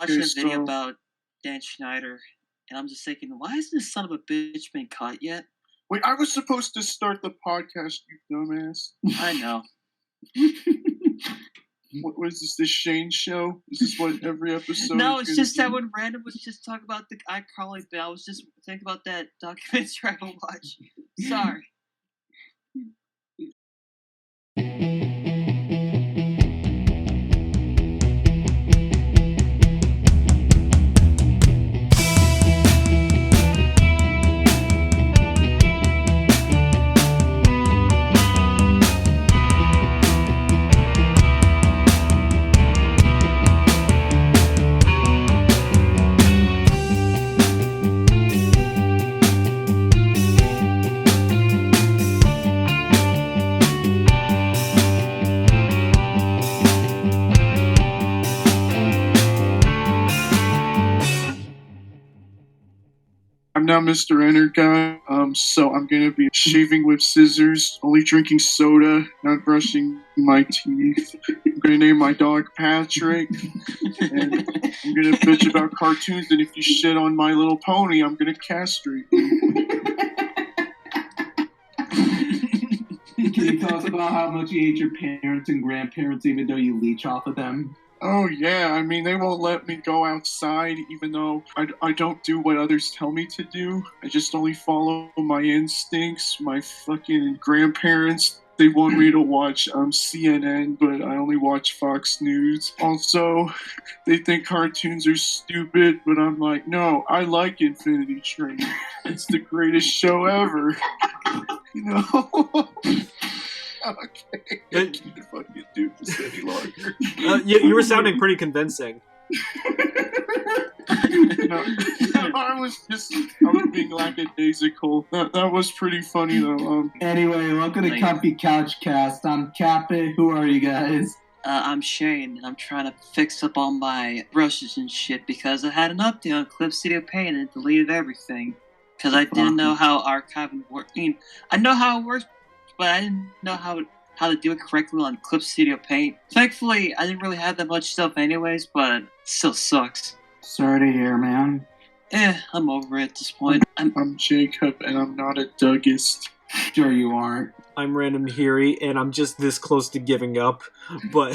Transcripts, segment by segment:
watching a video about Dan Schneider, and I'm just thinking, why hasn't this son of a bitch been caught yet? Wait, I was supposed to start the podcast, you dumbass. I know. What was this Shane show? Is this what every episode No, is it's just be? that when Random was just talking about the iCarly bit, I was just thinking about that documentary I don't watch. Sorry. I'm now Mr. Enter Guy, so I'm gonna be shaving with scissors, only drinking soda, not brushing my teeth. I'm gonna name my dog Patrick, and I'm gonna bitch about cartoons, and if you shit on My Little Pony, I'm gonna castrate you. Can you tell us about how much you hate your parents and grandparents even though you leech off of them? Oh yeah, I mean, they won't let me go outside even though I don't do what others tell me to do. I just only follow my instincts. My fucking grandparents, they want me to watch CNN, but I only watch Fox News. Also, they think cartoons are stupid, but I'm like, no, I like Infinity Train. It's the greatest show ever. You know? Okay, I can't fucking do this any longer. You were sounding pretty convincing. No, I was being lackadaisical. That was pretty funny though. Anyway, welcome to CouchCast. I'm CatBit. Who are you guys? I'm Shane, and I'm trying to fix up all my brushes and shit because I had an update on Clip Studio Paint and it deleted everything. Because I didn't know how archiving worked. I mean, I know how it works, but I didn't know how to do it correctly on Clip Studio Paint. Thankfully, I didn't really have that much stuff anyways, but it still sucks. Sorry to hear, man. I'm over it at this point. I'm Jacob, and I'm not a Dougist. Sure you aren't. I'm Random Heary, and I'm just this close to giving up, but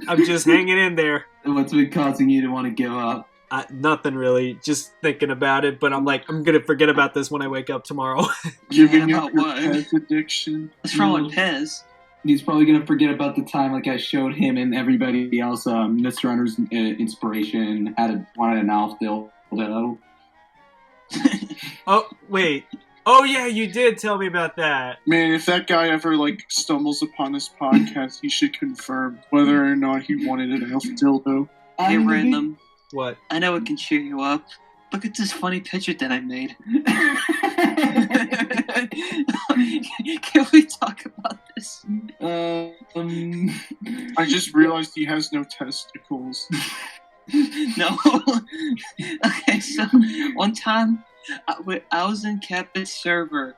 I'm just hanging in there. What's been causing you to want to give up? Nothing really, just thinking about it, but I'm like, I'm gonna forget about this when I wake up tomorrow. Giving up up your what? Pez addiction. What's wrong with Pez? He's probably going to forget about the time like I showed him and everybody else Mr. Runner's inspiration, wanted an Alf dildo. Oh, wait. Oh, yeah, you did tell me about that. Man, if that guy ever, stumbles upon this podcast, he should confirm whether or not he wanted an Alf dildo. Hey, Random. What? I know it can cheer you up. Look at this funny picture that I made. Can we talk about this? I just realized he has no testicles. No. Okay, so one time I was in CatBit server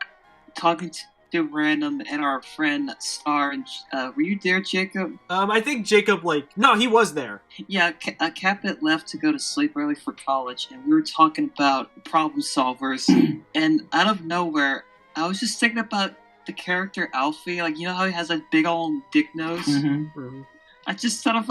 talking to Random and our friend Star. And were you there, Jacob? I think Jacob, no, he was there. Yeah, CatBit left to go to sleep early for college, and we were talking about problem solvers. And out of nowhere, I was just thinking about the character Alfie. You know how he has that big old dick nose? Mm-hmm. Mm-hmm. I just thought of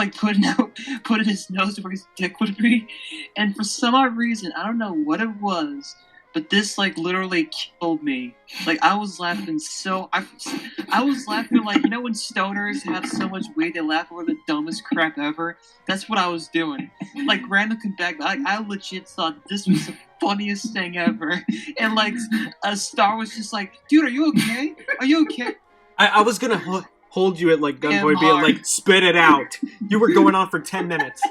putting his nose where his dick would be, and for some odd reason, I don't know what it was, but this literally killed me. I was laughing I was laughing when stoners have so much weed they laugh over the dumbest crap ever. That's what I was doing. Random come back, I legit thought this was the funniest thing ever, and a Star was just like, dude, are you okay? Are you okay? I was gonna hold you at gunpoint, being spit it out. You were going on for 10 minutes.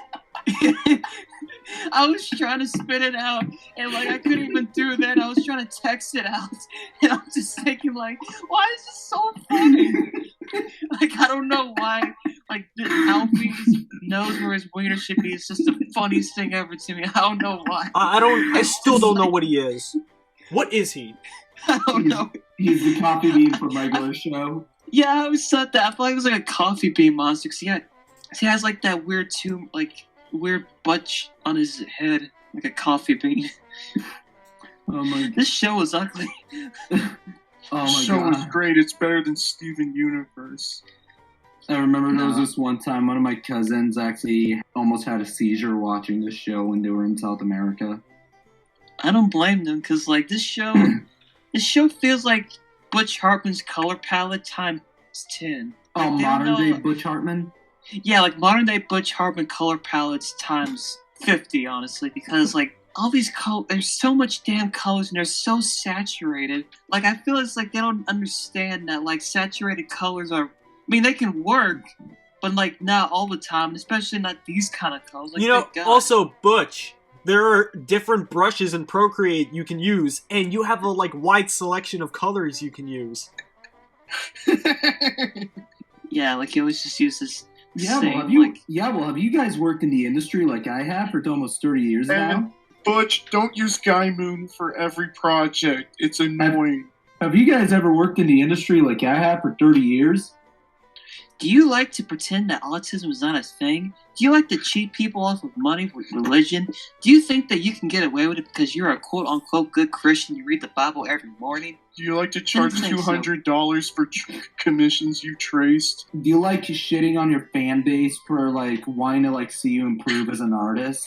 I was trying to spit it out, and I couldn't even do that. I was trying to text it out, and I'm just thinking why is this so funny? I don't know why. Alfie's nose where his wiener should be is just the funniest thing ever to me. I don't know why. I still don't know what he is. What is he? I don't know. He's the coffee bean from regular show. Yeah, I always thought that. I felt like it was a coffee bean monster. Cause he has that weird too, weird butch on his head, like a coffee bean. Oh my. This show was ugly. Oh my show god. was great. It's better than Steven Universe. I remember there was this one time one of my cousins actually almost had a seizure watching this show when they were in South America. I don't blame them, because, like, this show feels like Butch Hartman's color palette times 10. Oh, Like, they modern don't day know- Butch Hartman? Yeah, like, modern day Butch Hartman color palettes times 50, honestly, because, like, all these colors, there's so much damn colors and they're so saturated. Like, I feel it's like they don't understand that, like, saturated colors are, I mean, they can work, but, like, not all the time, especially not these kind of colors. Like, You know, thank God. also, Butch, there are different brushes in Procreate you can use, and you have a, like, wide selection of colors you can use. Yeah, like, he always just uses Yeah, same, have you guys worked in the industry like I have for almost 30 years now? Butch, don't use Guy Moon for every project. It's annoying. Have you guys ever worked in the industry like I have for 30 years? Do you like to pretend that autism is not a thing? Do you like to cheat people off of money with religion? Do you think that you can get away with it because you're a quote-unquote good Christian, you read the Bible every morning? Do you like to charge think so. $200 for commissions you traced? Do you like shitting on your fan base for like wanting to like see you improve as an artist?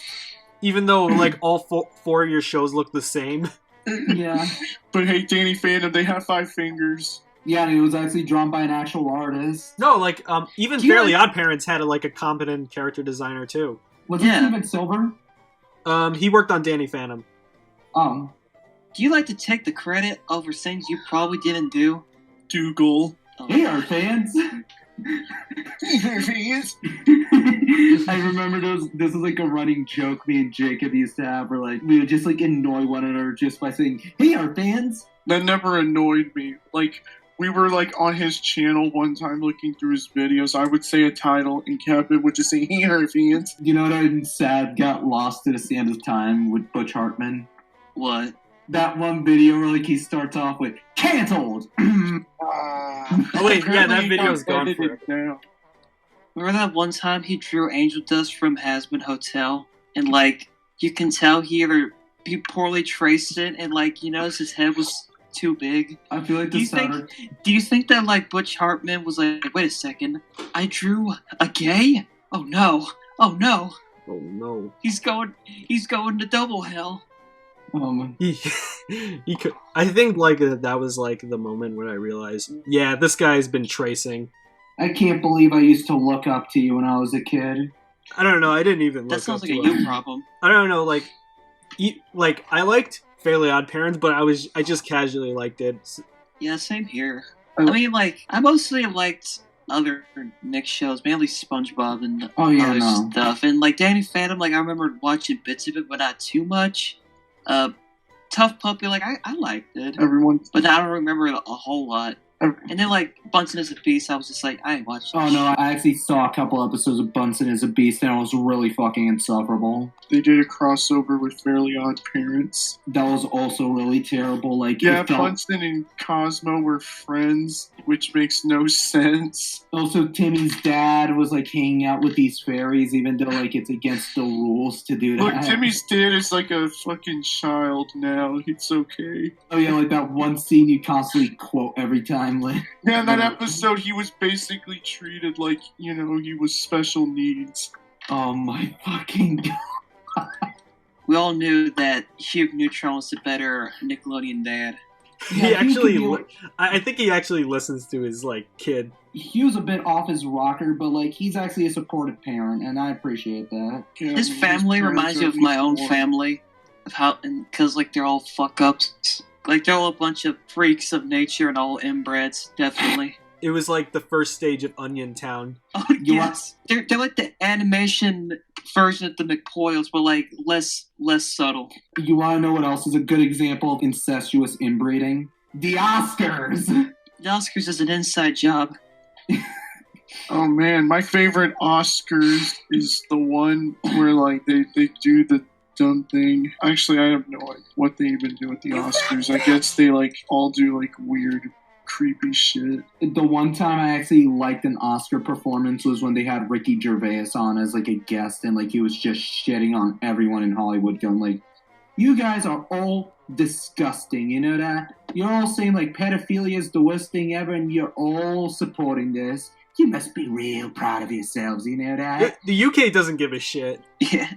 Even though, like, all four of your shows look the same. Yeah. But hey, Danny Phantom, they have 5 fingers. Yeah, and it was actually drawn by an actual artist. No, like, even Do you Fairly like- Odd Parents had, like, a competent character designer, too. Was Yeah. it Steven Silver? He worked on Danny Phantom. Oh. Do you like to take the credit over things you probably didn't do? Dougal. Oh, Hey, our fans! I remember this was like a running joke me and Jacob used to have, where like we would just like annoy one another just by saying, "Hey, our fans!" That never annoyed me. Like, we were like on his channel one time looking through his videos. I would say a title, and CatBit would just say, "Hey, our fans." You know what I'm sad got lost in the sand of time with Butch Hartman? what? That one video where like he starts off with "Cancelled." Oh, wait, yeah, that Apparently video's he got gone edited now. Remember that one time he drew angel dust from Hasbin Hotel? And, like, you can tell he poorly traced it, and, like, you notice his head was too big. I feel like Do you this sounded. Do you think that, like, Butch Hartman was like, wait a second, I drew a gay? Oh no. Oh no. Oh, no. He's going to double hell. He could. I think, like, that was, like, the moment when I realized, yeah, this guy's been tracing. I can't believe I used to look up to you when I was a kid. I don't know, I didn't even look That sounds up like a to him. you problem. I don't know, like, I liked Fairly Odd Parents, but I just casually liked it. Yeah, same here. I mean, like, I mostly liked other Nick shows, mainly SpongeBob and Oh yeah, other no. stuff. And, like, Danny Phantom, like, I remember watching bits of it, but not too much. Tough Puppy, like, I liked it. Everyone. But I don't remember it a whole lot. And then, like, Bunsen is a Beast, I was just like, I ain't watched that Oh no, shit. I actually saw a couple episodes of Bunsen as a Beast and it was really fucking insufferable. They did a crossover with Fairly Odd Parents. That was also really terrible. Like, Yeah, it felt- Bunsen and Cosmo were friends, which makes no sense. Also, Timmy's dad was like hanging out with these fairies, even though like it's against the rules to do that. Look, Timmy's dad is like a fucking child now. It's okay. Oh yeah, like that one scene you constantly quote every time. Like, Yeah, in that episode, he was basically treated like, you know, he was special needs. oh my fucking god. We all knew that Hugh Neutron was the better Nickelodeon dad. Yeah, He actually, could be, like- I think he actually listens to his, like, kid. he was a bit off his rocker, but like he's actually a supportive parent, and I appreciate that. Yeah, His I mean, family parents reminds are me at of my least own one. family, of how, because like they're all fuck ups, like they're all a bunch of freaks of nature and all inbreds, definitely. It was, like, the first stage of Onion Town. Oh You yes, they're like the animation version of the McPoyles, but like less subtle. You want to know what else is a good example of incestuous inbreeding? The Oscars. The Oscars is an inside job. Oh man, my favorite Oscars is the one where like they do the dumb thing. Actually, I have no idea what they even do at the Oscars. I guess they like all do like weird creepy shit. The one time I actually liked an Oscar performance was when they had Ricky Gervais on as like a guest, and like he was just shitting on everyone in Hollywood, going like, "You guys are all disgusting, you know that? You're all saying like pedophilia is the worst thing ever, and you're all supporting this. You must be real proud of yourselves, you know that?" The UK doesn't give a shit. Yeah,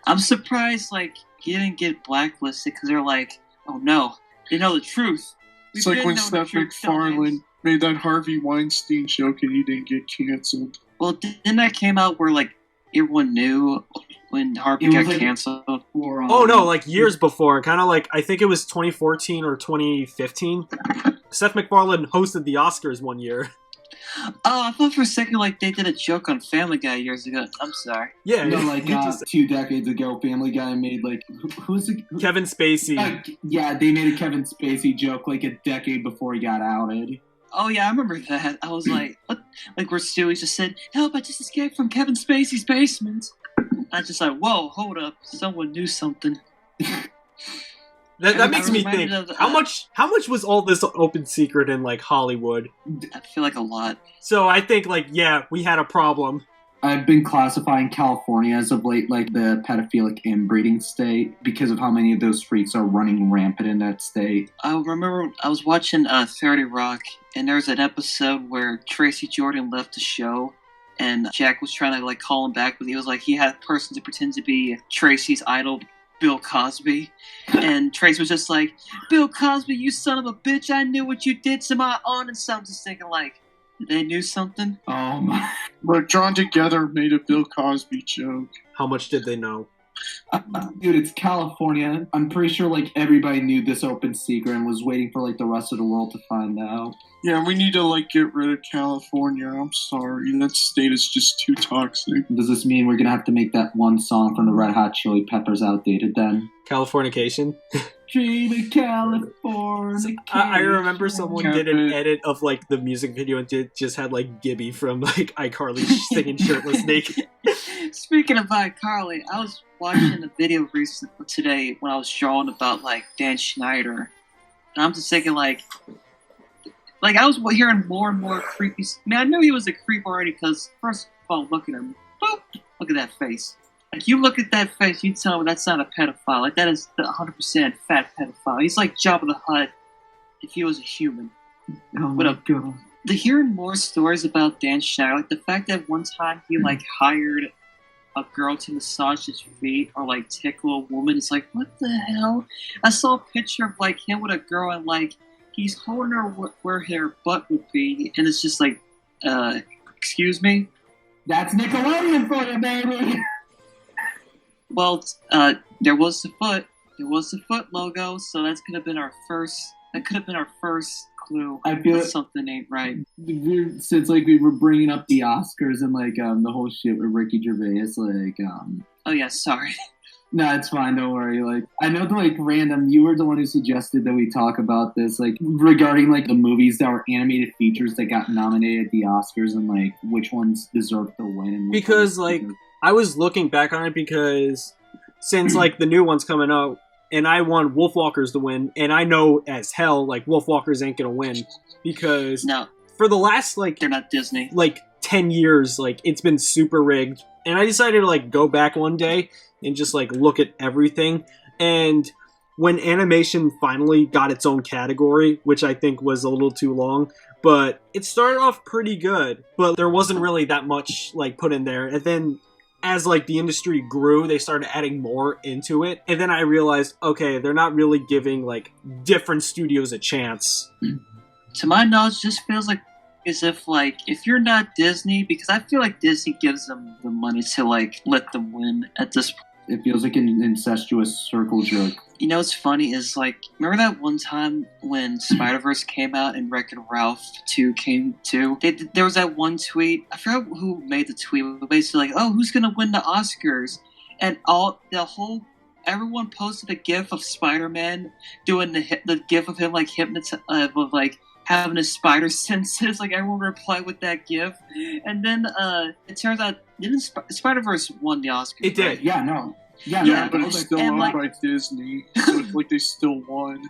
I'm surprised like he didn't get blacklisted because they're like, oh no, they know the truth. It's like when Seth MacFarlane made that Harvey Weinstein joke and he didn't get canceled. Well, didn't that came out where like everyone knew when Harvey got like, canceled? Oh no, like years before, kind of like I think it was 2014 or 2015. Seth MacFarlane hosted the Oscars one year. Oh, I thought for a second like they did a joke on Family Guy years ago. I'm sorry. Yeah, no, like 2 decades ago, Family Guy made like who's it? Kevin Spacey. Yeah, they made a Kevin Spacey joke like a decade before he got outed. Oh yeah, I remember that. I was like, what? Like where Stewie just said, "Help! I just escaped from Kevin Spacey's basement." I just like, whoa, hold up, someone knew something. That makes me think. How much was all this open secret in like Hollywood? I feel like a lot. So I think like we had a problem. I've been classifying California as of late like the pedophilic inbreeding state because of how many of those freaks are running rampant in that state. I remember I was watching 30 Rock, and there was an episode where Tracy Jordan left the show, and Jack was trying to like call him back, but he was like he had a person to pretend to be Tracy's idol, Bill Cosby, and Trace was just like, "Bill Cosby, you son of a bitch, I knew what you did to my aunt," and so I'm just thinking like, they knew something? Oh my. But Drawn Together made a Bill Cosby joke. How much did they know? Dude, it's California. I'm pretty sure like everybody knew this open secret and was waiting for like the rest of the world to find out. Yeah, we need to like get rid of California. I'm sorry, that state is just too toxic. Does this mean we're gonna have to make that one song from the Red Hot Chili Peppers outdated then? Californication? Dream of California. I remember someone did an edit of like the music video and just had like Gibby from like iCarly singing shirtless naked. Speaking of iCarly, I was watching a video recently today when I was drawing about like Dan Schneider, and I'm just thinking like I was hearing more and more creepy. I mean, I knew he was a creep already because first of all, look at him. Boop, look at that face. Like you look at that face, you tell me that's not a pedophile. Like that is the 100% fat pedophile. He's like Jabba the Hutt if he was a human. Oh my god. The hearing more stories about Dan Schneider, like the fact that one time he like hired a girl to massage his feet or like tickle a woman, it's like, what the hell? I saw a picture of like him with a girl and like he's holding her where her butt would be, and it's just like, excuse me? That's Nickelodeon for you, baby! Well, there was the foot. There was the foot logo, so that could have been our first clue. I feel that something ain't right. Since like we were bringing up the Oscars and like the whole shit with Ricky Gervais, like Oh yeah, sorry. No, it's fine. Don't worry. Like I know, like random. You were the one who suggested that we talk about this, like regarding like the movies that were animated features that got nominated at the Oscars and like which ones deserve to win. And because like I was looking back on it because since like the new one's coming out. And I want Wolfwalkers to win, and I know as hell, like, Wolfwalkers ain't gonna win, because for the last, like... They're not Disney. Like, 10 years, like, it's been super rigged. And I decided to, like, go back one day and just, like, look at everything. And when animation finally got its own category, which I think was a little too long, but it started off pretty good. But there wasn't really that much, like, put in there. And then... as, like, the industry grew, they started adding more into it. And then I realized, okay, they're not really giving, like, different studios a chance. To my knowledge, it just feels like as if, like, if you're not Disney, because I feel like Disney gives them the money to, like, let them win at this point. It feels like an incestuous circle jerk. You know what's funny is, like, remember that one time when Spider-Verse came out and Wreck-It Ralph 2 came too? There was that one tweet, I forgot who made the tweet, but basically like, oh, who's gonna win the Oscars? And everyone posted a gif of Spider-Man doing the gif of him, like, of like, having his spider senses, like, everyone replied with that gif. And then, it turns out, didn't Spider-Verse won the Oscars? It did, right? Yeah, no. Yeah, but it's still owned by Disney, so it's like they still won.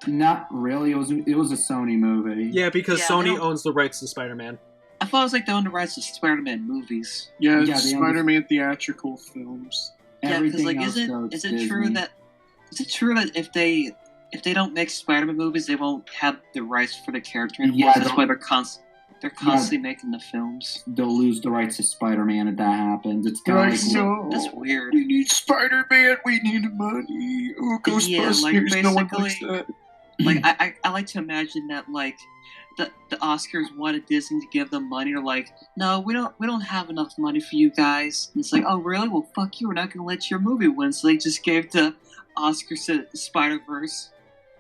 Not really. It was a Sony movie. Yeah, because Yeah, Sony owns the rights to Spider-Man. I thought it was like they owned the rights to Spider-Man movies. Yeah, Yeah, they Spider-Man theatrical films. Yeah, because like, else, though, is it's it true Disney. that if they don't make Spider-Man movies, they won't have the rights for the character anymore? Yeah, That's why they're constantly making the films. They'll lose the rights to Spider-Man if that happens. It's kind Right, of like so That's weird. we need Spider-Man. We need money. Ooh, Ghostbusters. like, No one likes basically- that. Like I like to imagine that like the Oscars wanted Disney to give them money. Or like, no, we don't have enough money for you guys. And it's like, oh really? Well, fuck you. We're not gonna let your movie win. So they just gave the Oscars to Spider-Verse.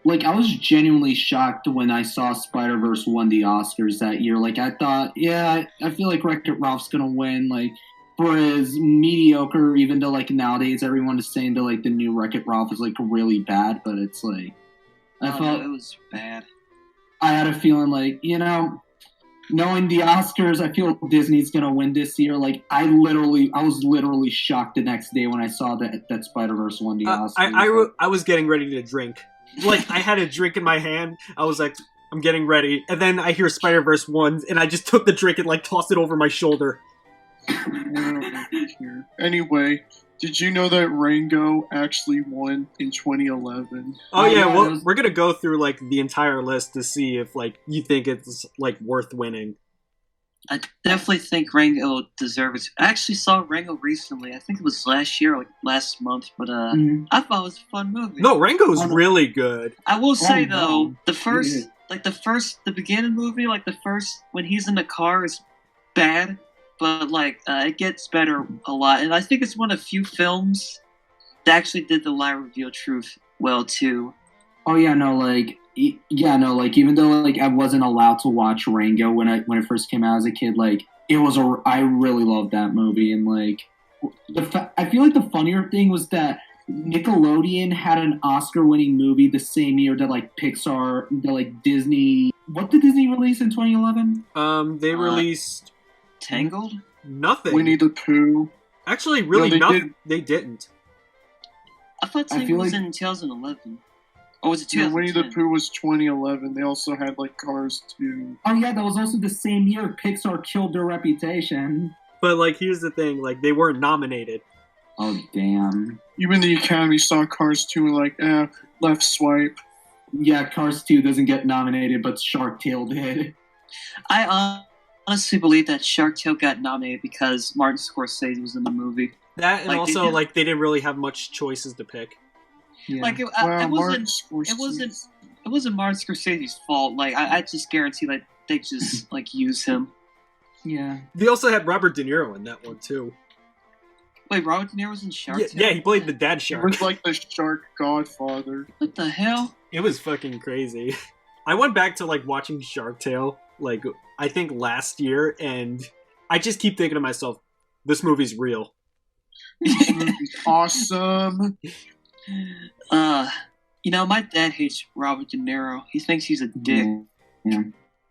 Like, I was genuinely shocked when I saw Spider-Verse won the Oscars that year. Like, I thought, yeah, I feel like Wreck-It Ralph's gonna win, like, for as mediocre, even though, like, nowadays everyone is saying that, like, the new Wreck-It Ralph is, like, really bad, but it's, like, I felt, No, it was bad. I had a feeling, like, you know, knowing the Oscars, I feel Disney's gonna win this year. Like, I was literally shocked the next day when I saw that Spider-Verse won the Oscars. I was getting ready to drink. Like, I had a drink in my hand. I was like, I'm getting ready. And then I hear Spider-Verse 1, and I just took the drink and, like, tossed it over my shoulder. Anyway, did you know that Rango actually won in 2011? Oh, yeah, yeah, well, we're gonna go through, like, the entire list to see if, like, you think it's, like, worth winning. I definitely think Rango deserves it. I actually saw Rango recently. I think it was last year, like last month. But Mhm. I thought it was a fun movie. No, Rango's Oh, no. really good. I will say no. though, the beginning movie, like the first when he's in the car is bad, but like it gets better a lot. And I think it's one of the few films that actually did the lie reveal truth well too. Oh yeah, no, like even though like I wasn't allowed to watch Rango when it first came out as a kid, like I really loved that movie, and like I feel like the funnier thing was that Nickelodeon had an Oscar-winning movie the same year that like Disney. What did Disney release in 2011? They released Tangled? nothing. Winnie the Pooh. Actually, really No, they nothing. They didn't. I thought I Tangled feel was like- in 2011. Or was it Yeah, 2010? Winnie the Pooh was 2011. They also had like Cars 2. Oh yeah, that was also the same year Pixar killed their reputation. But, like, here's the thing. Like, they weren't nominated. Oh damn. Even the Academy saw Cars 2 and like, left swipe. Yeah, Cars 2 doesn't get nominated, but Shark Tale did. I honestly believe that Shark Tale got nominated because Martin Scorsese was in the movie. That, and Like, also, they- like, they didn't really have much choices to pick. Yeah. Like it Wow, Martin wasn't. Scorsese. It wasn't Martin Scorsese's fault. Like I just guarantee that they just like use him. yeah. They also had Robert De Niro in that one, too. Wait, Robert De Niro was in Shark Yeah, Tale? yeah, he played the dad He shark. was like the shark godfather. What the hell? It was fucking crazy. I went back to, like, watching Shark Tale, like, I think last year, and I just keep thinking to myself, this movie's real. This movie's awesome. You know, my dad hates Robert De Niro. He thinks he's a dick. Yeah.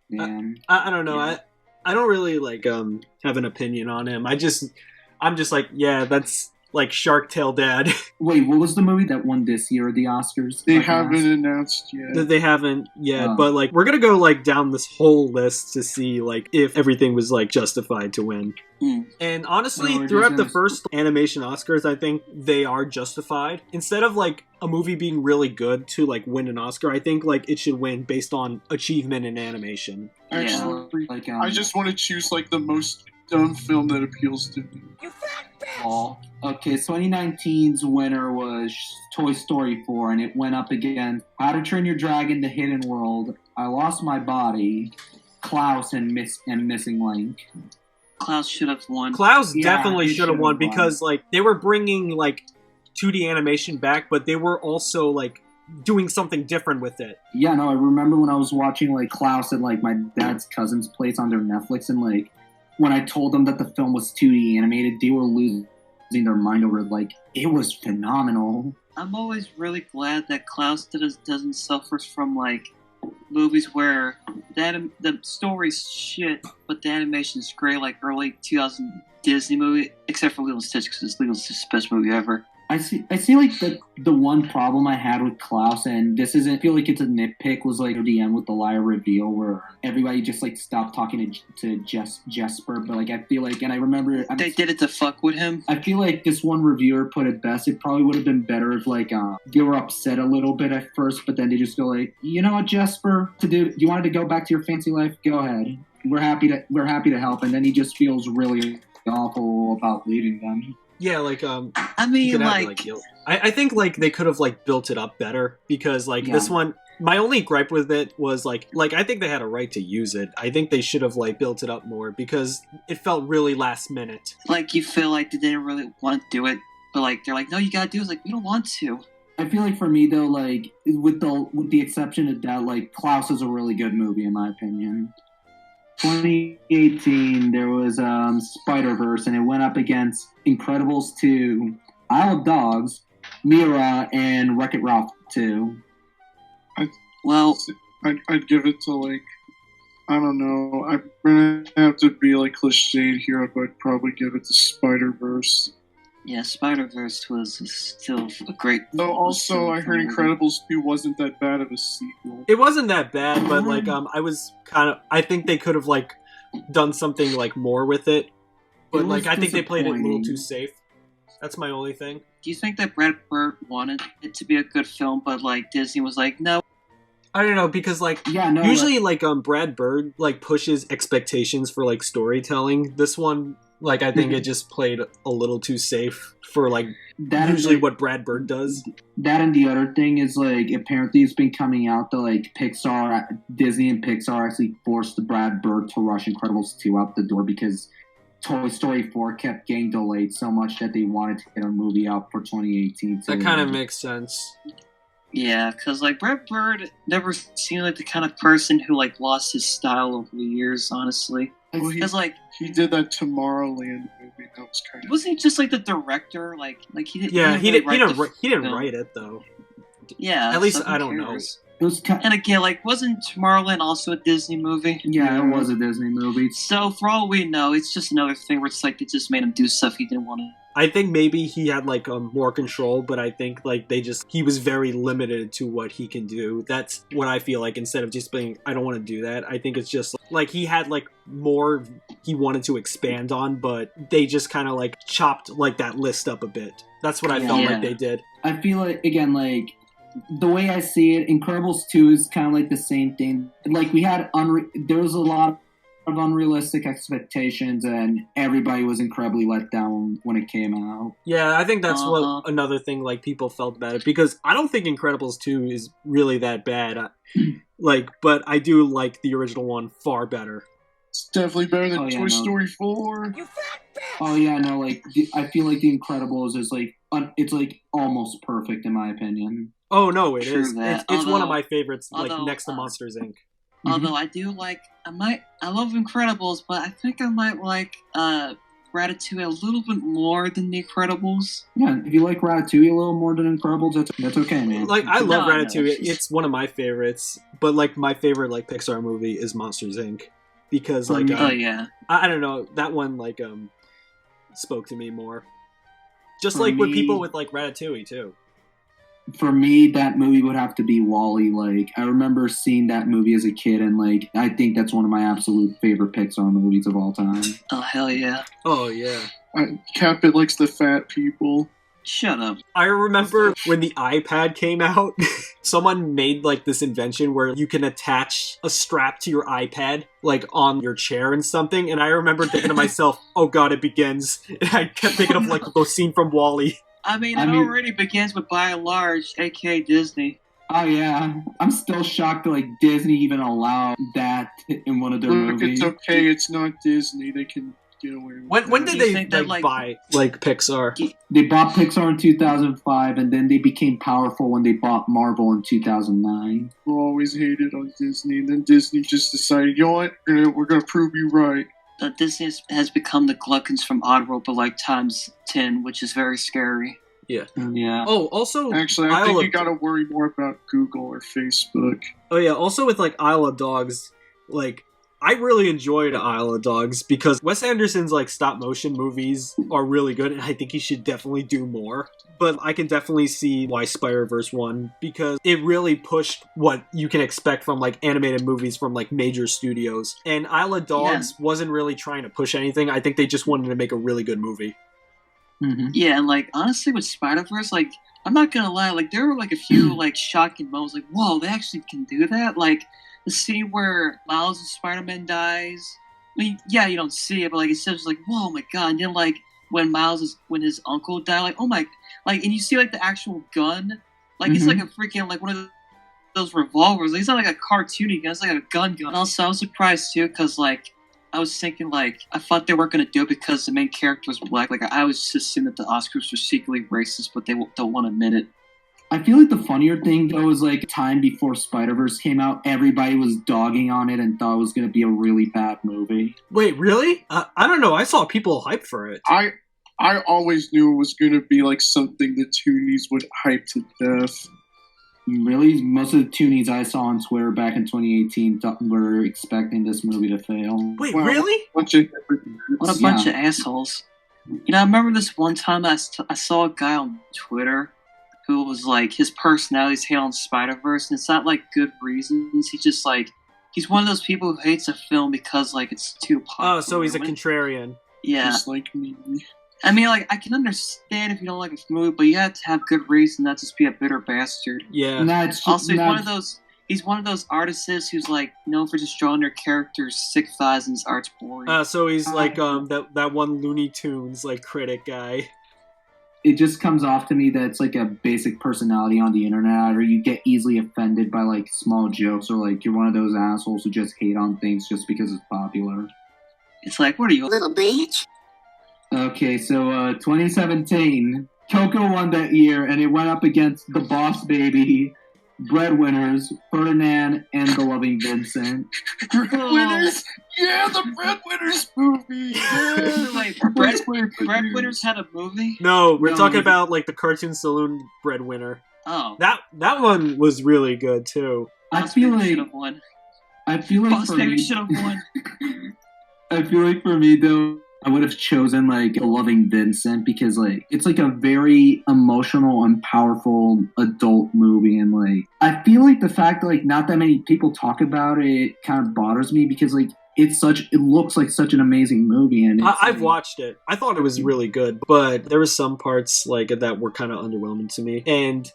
Yeah. I don't know. Yeah. I don't really, like, have an opinion on him. I'm just like, yeah, that's, like, Shark Tale dad. Wait, what was the movie that won this year at the Oscars? They If I can haven't ask? announced yet. That they haven't yet, Oh. but, like, we're gonna go, like, down this whole list to see, like, if everything was, like, justified to win. Mm. And honestly, No, we're throughout just the gonna- first animation Oscars, I think they are justified. Instead of, like, a movie being really good to, like, win an Oscar, I think, like, it should win based on achievement in animation. Actually, Like, I just want to choose like the most dumb film that appeals to me. Okay, 2019's winner was Toy Story 4, and it went up against How to Train Your Dragon: The Hidden World, I Lost My Body, Klaus, and Missing Link. Klaus should have won. Klaus Yeah, definitely he should have should've won won. because, like, they were bringing, like, 2D animation back, but they were also, like, doing something different with it. Yeah, no, I remember when I was watching like Klaus at like my dad's cousin's place on their Netflix, and like when I told them that the film was 2D animated, they were losing their mind over it. Like, it was phenomenal. I'm always really glad that Klaus doesn't suffer from like movies where the story's shit, but the animation's great, like early 2000 Disney movie, except for Lilo and Stitch, because Lilo and Stitch is the best movie ever. I see like the one problem I had with Klaus, and this isn't, I feel like it's a nitpick, was like the end with the liar reveal where everybody just like stopped talking to Jesper, but like I feel like, and I remember they did it to fuck with him. I feel like this one reviewer put it best. It probably would have been better if like they were upset a little bit at first, but then they just go like, you know what, Jesper, you wanted to go back to your fancy life? Go ahead. We're happy to help. And then he just feels really awful about leaving them. Yeah, like I mean, like guilt. I think like they could have like built it up better, because like this one, my only gripe with it was like I think they had a right to use it. I think they should have like built it up more, because it felt really last minute. Like you feel like they didn't really want to do it, but like they're like, no, you gotta do it. It's like, we don't want to. I feel like for me though, like with the exception of that, like Klaus is a really good movie in my opinion. 2018, there was Spider-Verse, and it went up against Incredibles 2, Isle of Dogs, Mira, and Wreck-It Ralph 2. I'd give it to, like, I don't know. I'm going to have to be, like, cliched here, but I'd probably give it to Spider-Verse. Yeah, Spider-Verse was still a great... Though also, I heard Incredibles 2 wasn't that bad of a sequel. It wasn't that bad, but, like, I think they could have, like, done something, like, more with it. But, like, I think they played it a little too safe. That's my only thing. Do you think that Brad Bird wanted it to be a good film, but, like, Disney was like, no? I don't know, because, like, usually, like, Brad Bird, like, pushes expectations for, like, storytelling. This one... Like, I think it just played a little too safe for, like, usually what Brad Bird does. That and the other thing is, like, apparently it's been coming out that, like, Disney and Pixar actually forced Brad Bird to rush Incredibles 2 out the door because Toy Story 4 kept getting delayed so much that they wanted to get a movie out for 2018. That kind of makes sense. Yeah, because, like, Brad Bird never seemed like the kind of person who, like, lost his style over the years, honestly. Well, he did that Tomorrowland movie. That was kind of... Wasn't he just like the director? Like he didn't. Yeah, he didn't write it though. Yeah, at least I don't know. And again, like, wasn't Tomorrowland also a Disney movie? Yeah, it was a Disney movie. So for all we know, it's just another thing where it's like they just made him do stuff he didn't want to. I think maybe he had like more control, but I think like he was very limited to what he can do. That's what I feel like. Instead of just being, I don't want to do that. I think it's just like he had like more he wanted to expand on, but they just kind of like chopped like that list up a bit. That's what I felt like they did. I feel like, again, like the way I see it, Incredibles 2 is kind of like the same thing. Like we had there was a lot of unrealistic expectations, and everybody was incredibly let down when it came out. Yeah, I think that's what another thing like people felt about it, because I don't think Incredibles 2 is really that bad. But I do like the original one far better. It's definitely better than Toy Story 4. Oh yeah, no, like I feel like The Incredibles is like it's like almost perfect in my opinion. Oh no, it is. It's one of my favorites, like next to Monsters Inc. Although I do like, I love Incredibles, but I think I might like Ratatouille a little bit more than The Incredibles. Yeah, if you like Ratatouille a little more than Incredibles, that's okay, man. Like, I love Ratatouille. It's one of my favorites, but like my favorite like Pixar movie is Monsters Inc. Because like, I don't know, that one like spoke to me more. Just for like with people with like Ratatouille too. For me, that movie would have to be WALL-E. Like, I remember seeing that movie as a kid, and like, I think that's one of my absolute favorite Pixar movies of all time. Oh hell yeah! Oh yeah. CatBit likes the fat people. Shut up. I remember when the iPad came out, someone made like this invention where you can attach a strap to your iPad, like on your chair and something. And I remember thinking to myself, "Oh God, it begins!" And I kept thinking of like the scene from WALL-E. I mean, it already begins with By and Large, aka Disney. Oh yeah, I'm still shocked that like Disney even allowed that in one of their movies. It's okay, it's not Disney. They can get away with When did they buy like Pixar? They bought Pixar in 2005, and then they became powerful when they bought Marvel in 2009. We always hated on Disney, and then Disney just decided, you know what, we're gonna prove you right. Disney has become the Gluckins from Oddworld, but like times 10, which is very scary. Yeah. Yeah. Oh, also... Actually, I think you gotta worry more about Google or Facebook. Oh yeah, also with like Isle of Dogs, like, I really enjoyed Isle of Dogs because Wes Anderson's like stop motion movies are really good, and I think he should definitely do more. But I can definitely see why Spider-Verse won, because it really pushed what you can expect from like animated movies from like major studios. And Isle of Dogs wasn't really trying to push anything. I think they just wanted to make a really good movie. Mm-hmm. Yeah, and like honestly with Spider-Verse, like I'm not gonna lie, like there were like a few like shocking moments, like whoa, they actually can do that. Like the scene where Miles' Spider-Man dies. I mean, yeah, you don't see it, but like it's just like whoa, my god. And then like when his uncle died, like oh my, like and you see like the actual gun, like it's like a freaking like one of those revolvers. Like, it's not like a cartoony gun; it's like a gun. And also, I was surprised too because like. I was thinking, like, I thought they weren't going to do it because the main character was black. Like, I was just assuming that the Oscars were secretly racist, but they don't want to admit it. I feel like the funnier thing, though, is, like, time before Spider-Verse came out, everybody was dogging on it and thought it was going to be a really bad movie. Wait, really? I don't know. I saw people hype for it. I always knew it was going to be, like, something the Toonies would hype to death. Really? Most of the Toonies I saw on Twitter back in 2018 were expecting this movie to fail. Wait, really? What a bunch of assholes. You know, I remember this one time I saw a guy on Twitter who was like, his personality's hate on Spider-Verse, and it's not like good reasons. He's just like, he's one of those people who hates a film because like it's too popular. Oh, so he's a contrarian. Yeah. Just like me. I mean, like, I can understand if you don't like a movie, but you have to have good reason, not just be a bitter bastard. Yeah. Also, he's one of those artists who's like known for just drawing their characters sick thighs and his art's boring. So he's like that one Looney Tunes like critic guy. It just comes off to me that it's like a basic personality on the internet, or you get easily offended by like small jokes, or like you're one of those assholes who just hate on things just because it's popular. It's like, what are you, a little bitch? Okay, so 2017, Coco won that year, and it went up against The Boss Baby, Breadwinners, Ferdinand, and The Loving Vincent. Breadwinners? Yeah, the Breadwinners movie! Yeah! Wait, Breadwinners had a movie? No, we're talking about like the Cartoon Saloon Breadwinner. Oh. That one was really good too. I feel like Boss Baby should have won. I feel like for me though, I would have chosen like A Loving Vincent because like it's like a very emotional and powerful adult movie, and like I feel like the fact that like not that many people talk about it kind of bothers me because like it looks like such an amazing movie, and I've watched it. I thought it was really good, but there were some parts like that were kind of underwhelming to me. And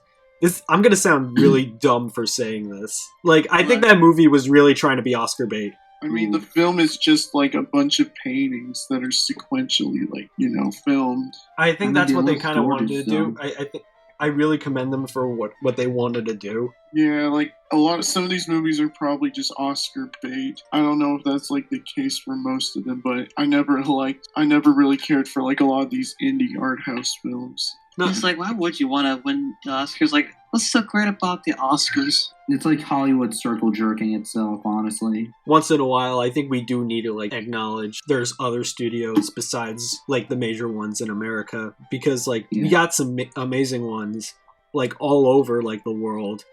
I'm gonna sound really dumb for saying this. Like I think that movie was really trying to be Oscar bait. I mean, the film is just like a bunch of paintings that are sequentially, like, you know, filmed. I think that's what they kind of wanted to do. I think I really commend them for what they wanted to do. Yeah, like some of these movies are probably just Oscar bait. I don't know if that's like the case for most of them, but I never really cared for like a lot of these indie art house films. No, it's like, why would you want to win the Oscars? Like, what's so great about the Oscars? It's like Hollywood circle jerking itself, honestly. Once in a while, I think we do need to like acknowledge there's other studios besides like the major ones in America, because like we got some amazing ones like all over like the world,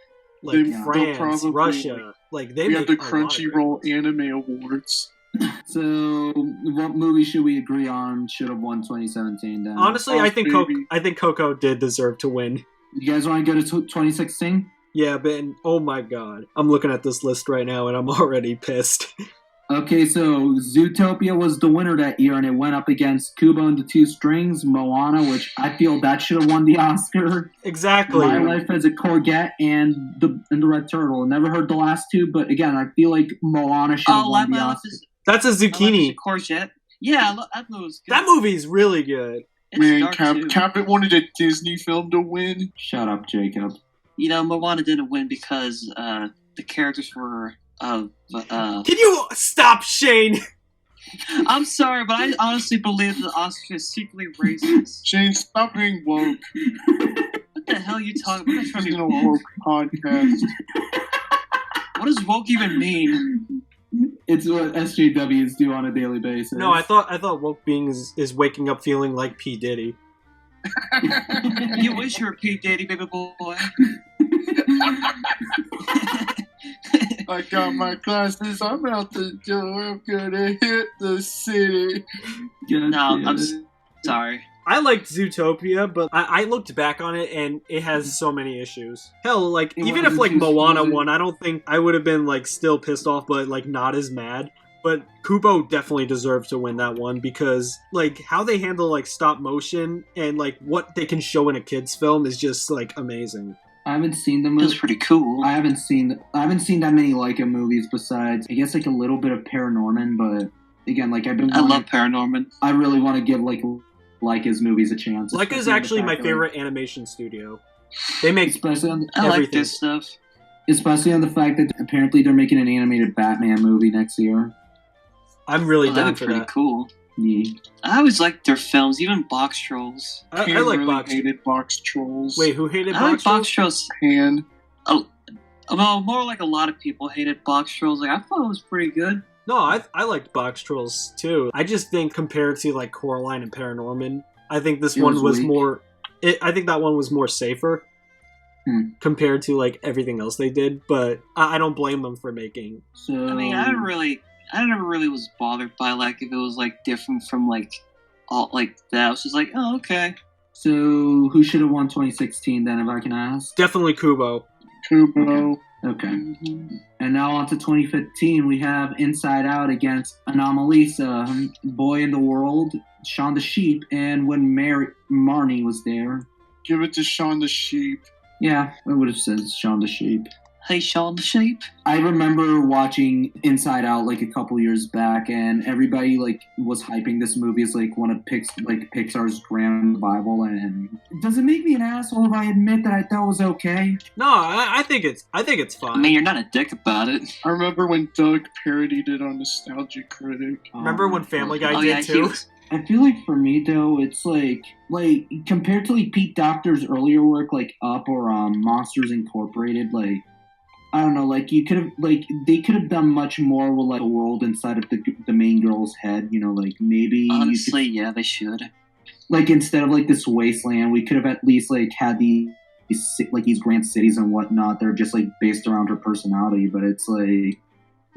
like France, Russia. Like we have the Crunchyroll Anime Awards. So, what movie should we agree on should have won 2017 then? Honestly, I think Coco did deserve to win. You guys want to go to 2016? Yeah, but oh my god. I'm looking at this list right now and I'm already pissed. Okay, so Zootopia was the winner that year, and it went up against Kubo and the Two Strings, Moana, which I feel that should have won the Oscar. Exactly. My Life as a Courgette and the Red Turtle. Never heard the last two, but again, I feel like Moana should have won the Oscar. That's a zucchini. Courgette. Yeah, that movie's good. That movie's really good. Man, CatBit wanted a Disney film to win. Shut up, Jacob. You know, Moana didn't win because the characters were... Can you stop, Shane? I'm sorry, but I honestly believe the Oscars is secretly racist. Shane, stop being woke. What the hell are you talking about? This is a woke podcast. What does woke even mean? It's what SJWs do on a daily basis. No, I thought woke being is waking up feeling like P. Diddy. You wish you were P. Diddy, baby boy. I got my glasses. I'm out the door. I'm gonna hit the city. No, I'm sorry. I liked Zootopia, but I looked back on it and it has so many issues. Hell, like, even if like Moana won, I don't think I would have been like still pissed off, but like not as mad. But Kubo definitely deserved to win that one because like how they handle like stop motion and like what they can show in a kid's film is just like amazing. I haven't seen the movie. It's pretty cool. I haven't seen that many Leica movies besides I guess like a little bit of Paranorman, but again, like I love Paranorman. I really want to give like Leica's movies a chance. Leica is actually my favorite animation studio. They make I like this stuff. Especially on the fact that apparently they're making an animated Batman movie next year. I'm really down for that. Pretty cool. Yeah. I always liked their films, even Box Trolls. I like really Box. Hated Box Trolls. Wait, who hated I like Box Box Trolls. And Well, more like a lot of people hated Box Trolls. Like I thought it was pretty good. No, I liked Box Trolls too. I just think compared to like Coraline and Paranorman, I think this one was more. I think that one was more safer compared to like everything else they did. But I don't blame them for making. So I mean, I never really was bothered by like if it was like different from like all like that. I was just like, oh okay. So who should have won 2016 then, if I can ask? Definitely Kubo. Okay. Mm-hmm. And now on to 2015, we have Inside Out against Anomalisa, Boy in the World, Shaun the Sheep, and when Marnie was there. Give it to Shaun the Sheep. Yeah, I would have said Shaun the Sheep. Hey, Shaun the Sheep. I remember watching Inside Out like a couple years back, and everybody like was hyping this movie as like one of Pixar's grand Bible. And does it make me an asshole if I admit that I thought it was okay? No, I think it's fine. I mean, you're not a dick about it. I remember when Doug parodied it on Nostalgia Critic. Remember when Family Guy did too? I feel like for me though, it's like compared to like Pete Docter's earlier work, like Up or Monsters Incorporated, like. I don't know, like they could have done much more with like the world inside of the main girl's head, you know, like maybe. Honestly, yeah, they should. Like instead of like this wasteland, we could have at least like had these grand cities and whatnot. They're just like based around her personality, but it's like.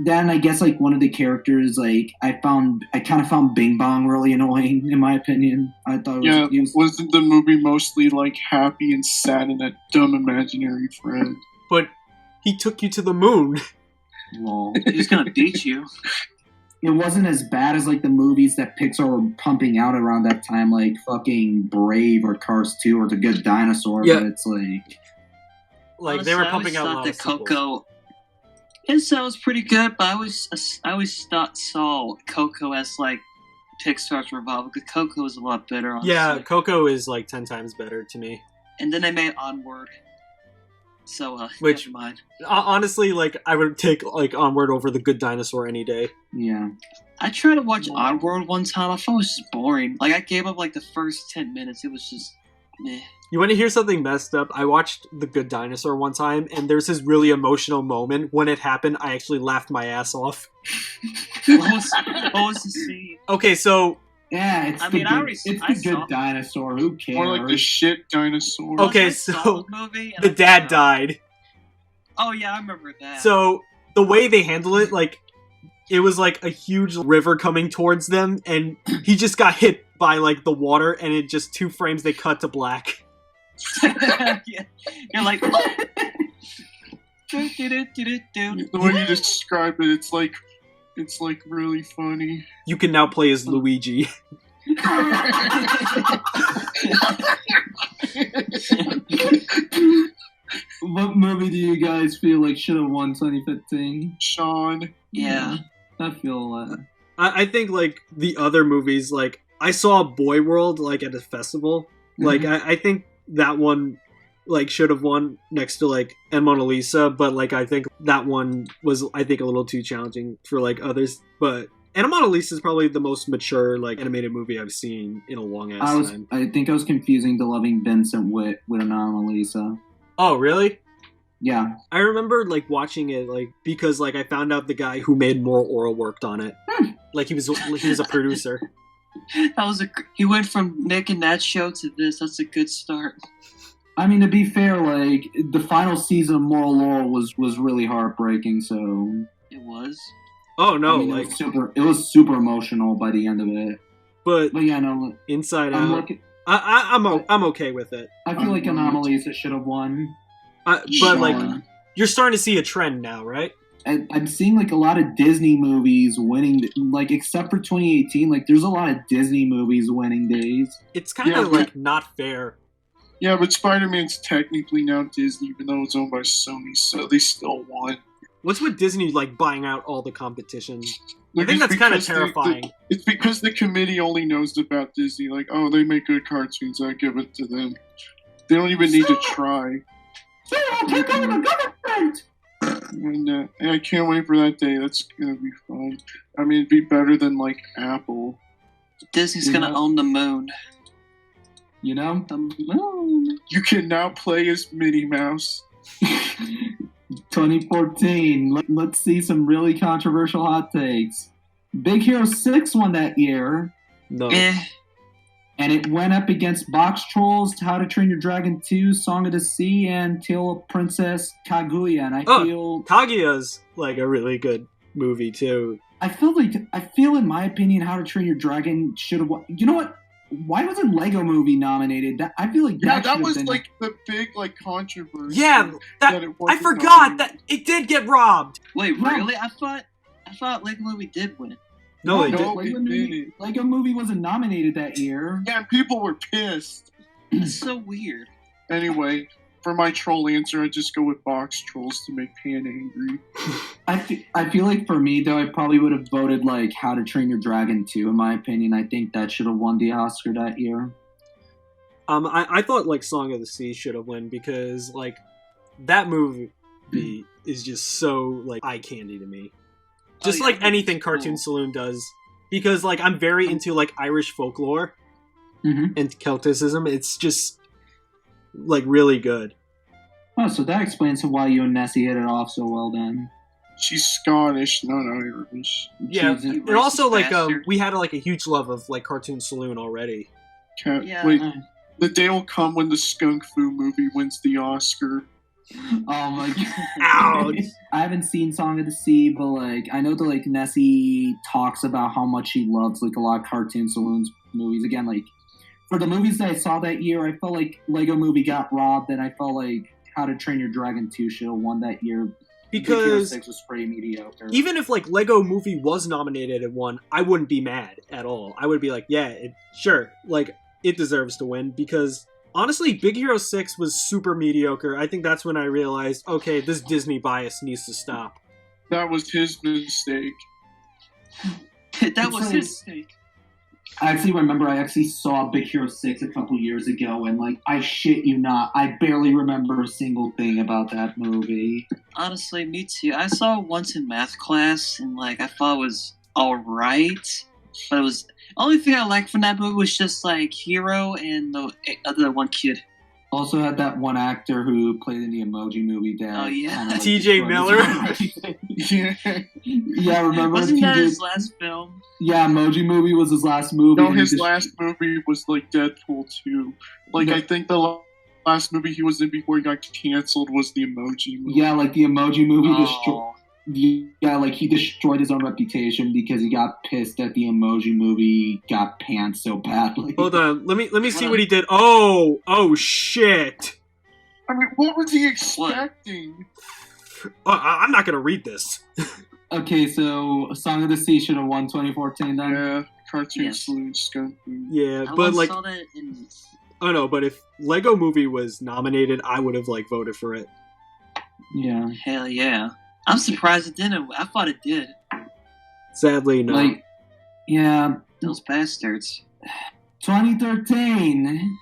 Then I guess like one of the characters, like I kind of found Bing Bong really annoying in my opinion. I thought wasn't the movie mostly like happy and sad and that dumb imaginary friend? But. He took you to the moon. Well, he's gonna beat you. It wasn't as bad as like the movies that Pixar were pumping out around that time, like fucking Brave or Cars 2 or The Good Dinosaur. Yeah. But it's like honestly, they were pumping out a lot of Coco. It sounds pretty good, but I always saw Coco as like Pixar's revival because Coco is a lot better. Honestly. Yeah, Coco is like 10 times better to me. And then they made Onward. So, which, never mind. Honestly, like, I would take, like, Onward over The Good Dinosaur any day. Yeah. I tried to watch Onward one time. I thought it was just boring. Like, I gave up, like, the first 10 minutes. It was just, meh. You want to hear something messed up? I watched The Good Dinosaur one time, and there's this really emotional moment. When it happened, I actually laughed my ass off. What was the scene? Okay, so... Yeah, it's the good dinosaur. Who cares? More like the shit dinosaur. Okay, so the dad died. Oh yeah, I remember that. So the way they handle it, like it was like a huge river coming towards them, and he just got hit by like the water, and it just 2 frames they cut to black. Yeah. You're like. The way you describe it, it's like really funny. You can now play as Luigi. What movie do you guys feel like should have won 2015? Shaun. Yeah. I feel that. I think like the other movies, like I saw Boy World like at a festival. Mm-hmm. Like I think that one like should have won next to like and Mona Lisa, but like I think that one was a little too challenging for like others. But and Mona Lisa is probably the most mature like animated movie I've seen in a long ass time. I think I was confusing The Loving Vincent with Mona Lisa. Oh really? Yeah. I remember like watching it like because like I found out the guy who made Moral Oral worked on it. Like he was a producer. He went from making that show to this. That's a good start. I mean, to be fair, like, the final season of Moral Law was really heartbreaking, so... It was? Oh, no, I mean, like... it was super emotional by the end of it. But yeah, no... Inside Out... I'm okay with it. I feel like Anomalisa should have won. But, like, you're starting to see a trend now, right? I'm seeing, like, a lot of Disney movies winning, like, except for 2018, like, there's a lot of Disney movies winning days. It's kind of, like, not fair. Yeah, but Spider-Man's technically now Disney, even though it's owned by Sony, so they still won. What's with Disney, like, buying out all the competition? Like, I think that's kind of terrifying. It's because the committee only knows about Disney. Like, oh, they make good cartoons, I give it to them. They don't even need to try. Take over the government! And I can't wait for that day. That's gonna be fun. I mean, it'd be better than, like, Apple. Disney's gonna own the moon. You know? The moon. You can now play as Minnie Mouse. 2014. Let's see some really controversial hot takes. Big Hero 6 won that year. No. And it went up against Box Trolls, How to Train Your Dragon 2, Song of the Sea, and Tale of Princess Kaguya. And I feel... Kaguya's, like, a really good movie, too. I feel, in my opinion, How to Train Your Dragon should have won. You know what? Why wasn't Lego Movie nominated? I feel like that was been... like the big like controversy. Yeah, I forgot that it did get robbed. Wait, really? I thought Lego Movie did win. No, it didn't. Lego Movie wasn't nominated that year. Yeah, and people were pissed. That's so weird. Anyway, for my troll answer, I just go with Box Trolls to make Pan angry. I feel like for me, though, I probably would have voted, like, How to Train Your Dragon 2, in my opinion. I think that should have won the Oscar that year. I thought, like, Song of the Sea should have won because, like, that movie is just so, like, eye candy to me. Just like anything Cartoon Saloon does. Because, like, I'm very into, like, Irish folklore and Celticism. It's just, like, really good. Oh, so that explains why you and Nessie hit it off so well, then. She's Scottish, not Irish. Yeah, and also, like, we had, like, a huge love of, like, Cartoon Saloon already. Wait, the day will come when the Skunk Fu movie wins the Oscar. Oh my god. Ouch. I haven't seen Song of the Sea, but, like, I know that, like, Nessie talks about how much she loves, like, a lot of Cartoon Saloon's movies. Again, like, for the movies that I saw that year, I felt like Lego Movie got robbed, and I felt like How to Train Your Dragon 2 should have won that year. Because 6 was pretty mediocre. Even if, like, Lego Movie was nominated and won, I wouldn't be mad at all. I would be like, yeah, sure, like, it deserves to win, because... Honestly, Big Hero 6 was super mediocre. I think that's when I realized, okay, this Disney bias needs to stop. That was his mistake. That was his mistake. I actually remember I saw Big Hero 6 a couple years ago, and, like, I shit you not, I barely remember a single thing about that movie. Honestly, me too. I saw it once in math class, and, like, I thought it was alright, but it was... Only thing I liked from that movie was just, like, Hero and the other one kid. Also had that one actor who played in the Emoji Movie that... Oh, yeah. Like, TJ Miller? Yeah, remember? Wasn't that his last film? Yeah, Emoji Movie was his last movie. No, his last movie was, like, Deadpool 2. Like, I think the last movie he was in before he got canceled was the Emoji Movie. Yeah, like, the Emoji Movie destroyed... Yeah, like, he destroyed his own reputation because he got pissed that the Emoji Movie got panned so badly. Hold on, let me see what he did. Oh shit! I mean, what was he expecting? I'm not gonna read this. Okay, so Song of the Sea should have won 2014 then? Yeah, Cartoon Saloon Skunk Fu. Yeah, but, like... Saw that in... Oh no, but if Lego Movie was nominated, I would have, like, voted for it. Yeah. Hell yeah. I'm surprised it didn't. I thought it did. Sadly, no. Like, yeah. Those bastards. 2013.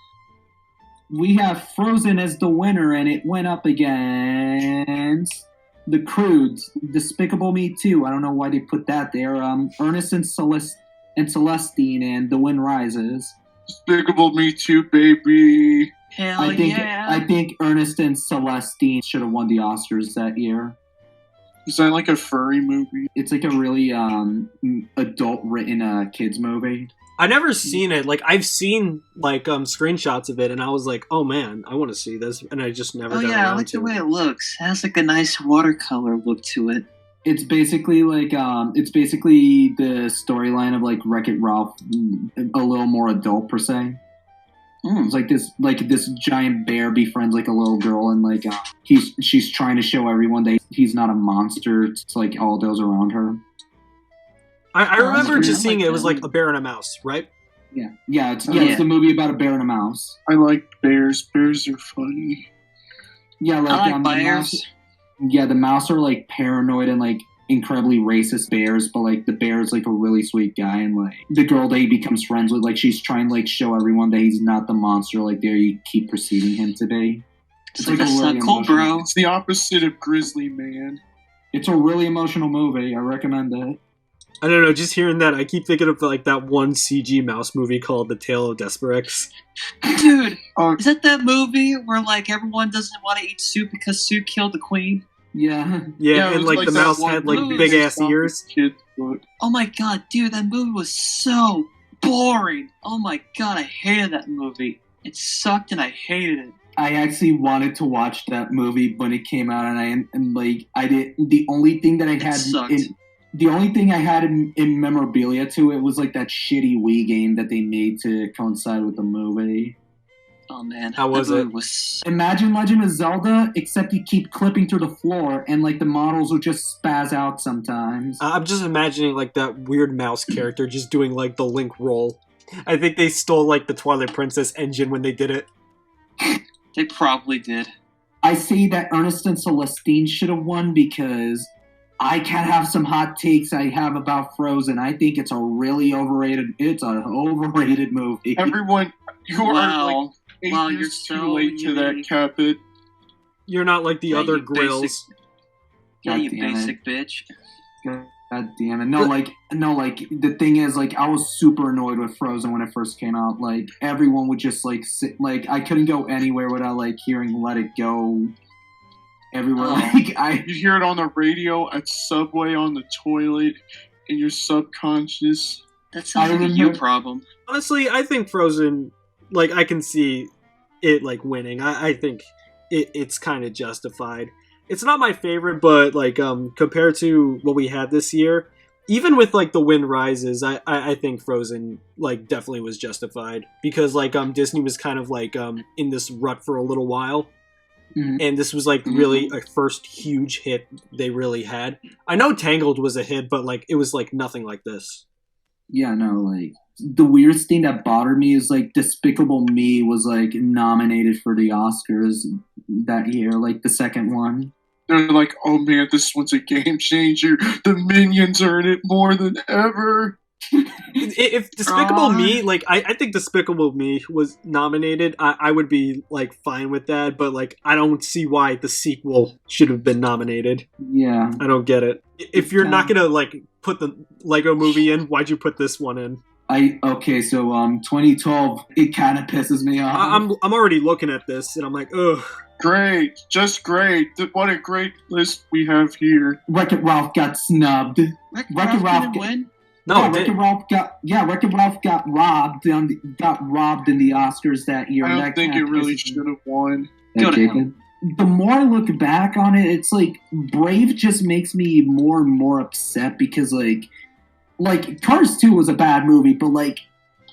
We have Frozen as the winner, and it went up against The Croods, Despicable Me 2. I don't know why they put that there. Ernest and Celestine, and The Wind Rises. Despicable Me 2, baby. Hell yeah. I think Ernest and Celestine should have won the Oscars that year. Is that like a furry movie? It's like a really adult-written kids movie. I never seen it. Like, I've seen like screenshots of it, and I was like, "Oh man, I want to see this," and I just never. Oh got yeah, I around like to the way it. it looks. It has like a nice watercolor look to it. It's basically like it's basically the storyline of like Wreck-It Ralph, a little more adult per se. It's like this giant bear befriends like a little girl, and like she's trying to show everyone that he's not a monster to like all those around her. I remember I just like seeing it. It was that. like a bear and a mouse, right? Yeah, it's the movie about a bear and a mouse. I like bears. Bears are funny. Yeah, like I like the mouse. bears. Yeah, the mouse are like paranoid and like incredibly racist bears, but like the bear is like a really sweet guy, and like the girl that he becomes friends with, like she's trying to like show everyone that he's not the monster like they keep perceiving him to be. It's like, a that's really not cool, emotional- bro. It's the opposite of Grizzly Man. It's a really emotional movie. I recommend it. I don't know. Just hearing that, I keep thinking of like that one CG mouse movie called The Tale of Desperex. Dude, Oh, is that movie where like everyone doesn't want to eat soup because soup killed the queen? Yeah. Yeah, it and was like the that mouse one had like movie big they ass stopped ears. the kids' book. Oh my god, dude, that movie was so boring. Oh my god, I hated that movie. It sucked and I hated it. I actually wanted to watch that movie when it came out, and I did. The only thing that I had sucked. the only thing I had in memorabilia to it was like that shitty Wii game that they made to coincide with the movie. Oh man, How was that it? movie was Imagine Legend of Zelda, except you keep clipping through the floor, and like the models will just spaz out sometimes. I'm just imagining like that weird mouse character just doing like the Link roll. I think they stole like the Twilight Princess engine when they did it. They probably did. I say that Ernest and Celestine should have won because I can have some hot takes I have about Frozen. I think it's a really overrated. It's an overrated movie. Everyone, you are like Wow. 8 Wow, years you're too so late to that, unique. CatBit. You're not like the Yeah, other you grills. Yeah, God you damn it. basic bitch. God damn it! No, like the thing is, like I was super annoyed with Frozen when it first came out. Like everyone would just like sit, like I couldn't go anywhere without like hearing "Let It Go" everywhere. Oh. Like I, You hear it on the radio, at Subway, on the toilet, in your subconscious. That sounds I like a you remember- problem. Honestly, I think Frozen, like I can see it like winning. I think it's kind of justified. It's not my favorite, but like compared to what we had this year, even with like The Wind Rises, I think Frozen like definitely was justified because like Disney was kind of like in this rut for a little while. Mhm. And this was like really a first huge hit they really had. I know Tangled was a hit, but like it was like nothing like this. yeah, no, like the weirdest thing that bothered me is like Despicable Me was like nominated for the Oscars that year, like the second one. They're like, oh man, this one's a game changer. The Minions are in it more than ever. If Despicable Me, like I think Despicable Me was nominated, I would be like fine with that. But like I don't see why the sequel should have been nominated. Yeah. I don't get it. If you're not gonna like put the Lego Movie in, why'd you put this one in? Okay, so 2012, it kind of pisses me off. I'm already looking at this and I'm like, ugh. Great, just great. What a great list we have here. Wreck-It Ralph got snubbed. Wreck-It Ralph Ralph didn't get- win? No, yeah, it Wreck-It didn't. Ralph got robbed in the Oscars that year. I and don't that think it kinda really pisses me should have won. Go to Jacob. hell. The more I look back on it, it's like Brave just makes me more and more upset because like Cars 2 was a bad movie, but like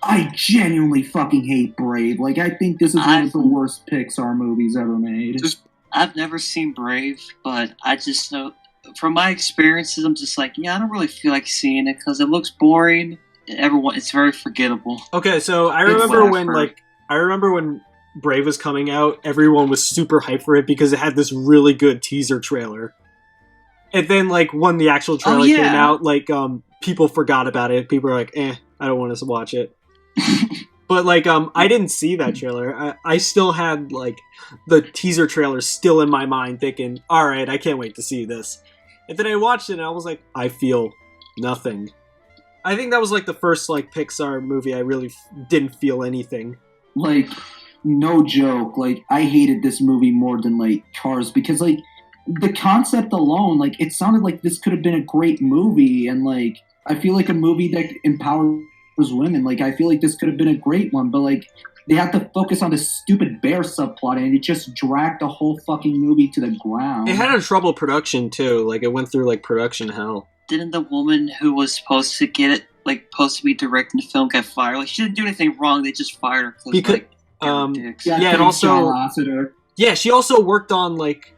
I genuinely fucking hate Brave. Like I think this is one of the worst Pixar movies ever made. I've never seen Brave, but I just know from my experiences, I'm just like, yeah, I don't really feel like seeing it because it looks boring. It's very forgettable. Okay, so I It's remember when Brave was coming out, everyone was super hyped for it because it had this really good teaser trailer. And then like when the actual trailer came out, like people forgot about it. People were like, I don't want to watch it. But like I didn't see that trailer. I still had like the teaser trailer still in my mind thinking, all right, I can't wait to see this. And then I watched it and I was like, I feel nothing. I think that was like the first like Pixar movie I really didn't feel anything. Like, no joke. Like, I hated this movie more than like Cars because like the concept alone, like, it sounded like this could have been a great movie, and, like, I feel like a movie that empowers women. Like, I feel like this could have been a great one, but, like, they had to focus on this stupid bear subplot, and it just dragged the whole fucking movie to the ground. It had a trouble production, too. Like, it went through, like, production hell. Didn't the woman who was supposed to get it, like, supposed to be directing the film get fired? Like, she didn't do anything wrong, they just fired her Because, like, they were dicks. and also... Yeah, she also worked on, like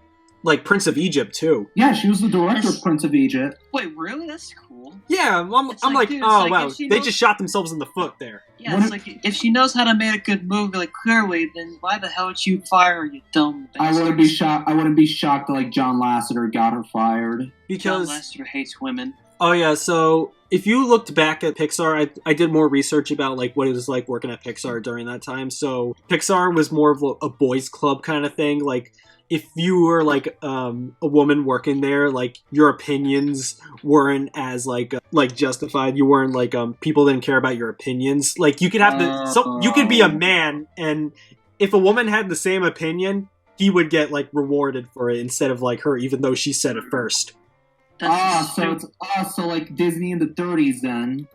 Prince of Egypt, too. Yeah, she was the director of Prince of Egypt. Wait, really? That's cool. Yeah, I'm like, dude, oh, like, wow, they just shot themselves in the foot there. Yeah, it's like, if she knows how to make a good movie, like, clearly, then why the hell would you fire her, you dumb bastard? I wouldn't be shocked that, like, John Lasseter got her fired. Because... John Lasseter hates women. Oh, yeah, so if you looked back at Pixar, I did more research about, like, what it was like working at Pixar during that time. So Pixar was more of a boys' club kind of thing. Like, if you were, like, a woman working there, like, your opinions weren't as, like justified. You weren't, like, people didn't care about your opinions. Like, you could have you could be a man, and if a woman had the same opinion, he would get, like, rewarded for it instead of, like, her, even though she said it first. So like Disney in the 30s then.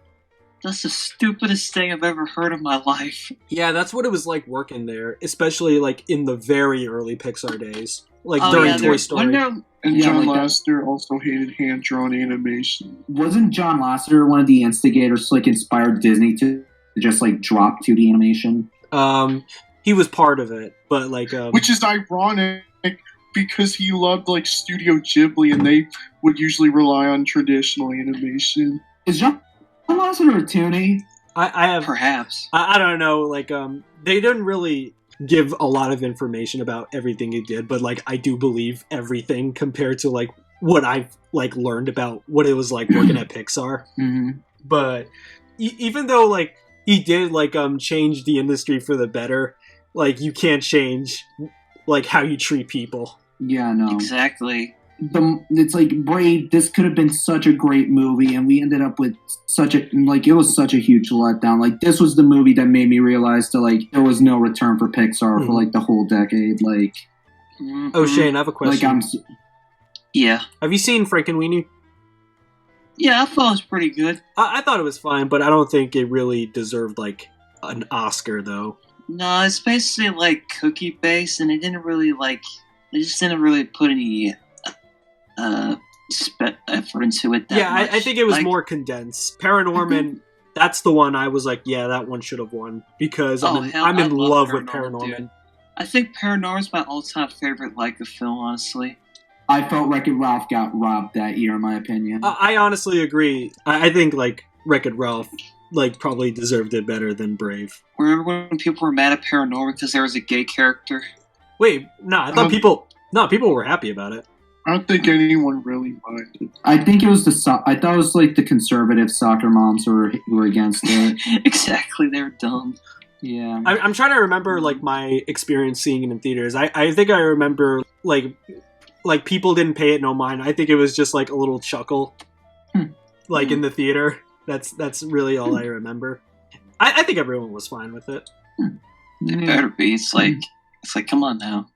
That's the stupidest thing I've ever heard in my life. Yeah, that's what it was like working there, especially like in the very early Pixar days, like during Toy Story. And John Lasseter also hated hand-drawn animation. Wasn't John Lasseter one of the instigators to, like, inspired Disney to just, like, drop 2D animation? He was part of it, but like which is ironic because he loved, like, Studio Ghibli, and they would usually rely on traditional animation. Is John Lasseter a toonie? I have perhaps. I don't know. Like they didn't really give a lot of information about everything he did, but like I do believe everything compared to like what I've like learned about what it was like working at Pixar. Mm-hmm. But even though like he did like change the industry for the better, like you can't change like how you treat people. Yeah, no. Exactly. It's like, Brave, this could have been such a great movie, and we ended up with it was such a huge letdown. Like, this was the movie that made me realize that, like, there was no return for Pixar for, like, the whole decade. Like, oh, Shane, I have a question. Yeah. Have you seen Frankenweenie? Yeah, I thought it was pretty good. I thought it was fine, but I don't think it really deserved, like, an Oscar, though. No, it's basically, like, cookie-based, and they just didn't really put any effort into it that much. I think it was more condensed. Paranorman, that's the one I was like, yeah, that one should have won, because I'm in love with Paranorman. Dude. I think Paranorman's my all-time favorite Leica film, honestly. I felt Wreck-It Ralph got robbed that year, in my opinion. I honestly agree. I think, like, Wreck-It Ralph, like, probably deserved it better than Brave. Remember when people were mad at Paranorman because there was a gay character? Wait, no, I thought people were happy about it. I don't think anyone really minded. I think it was I thought it was like the conservative soccer moms who were against it. Exactly, they're dumb. Yeah. I'm trying to remember like my experience seeing it in theaters. I think I remember like people didn't pay it no mind. I think it was just like a little chuckle, like in the theater. That's really all I remember. I think everyone was fine with it. It better be. It's like come on now.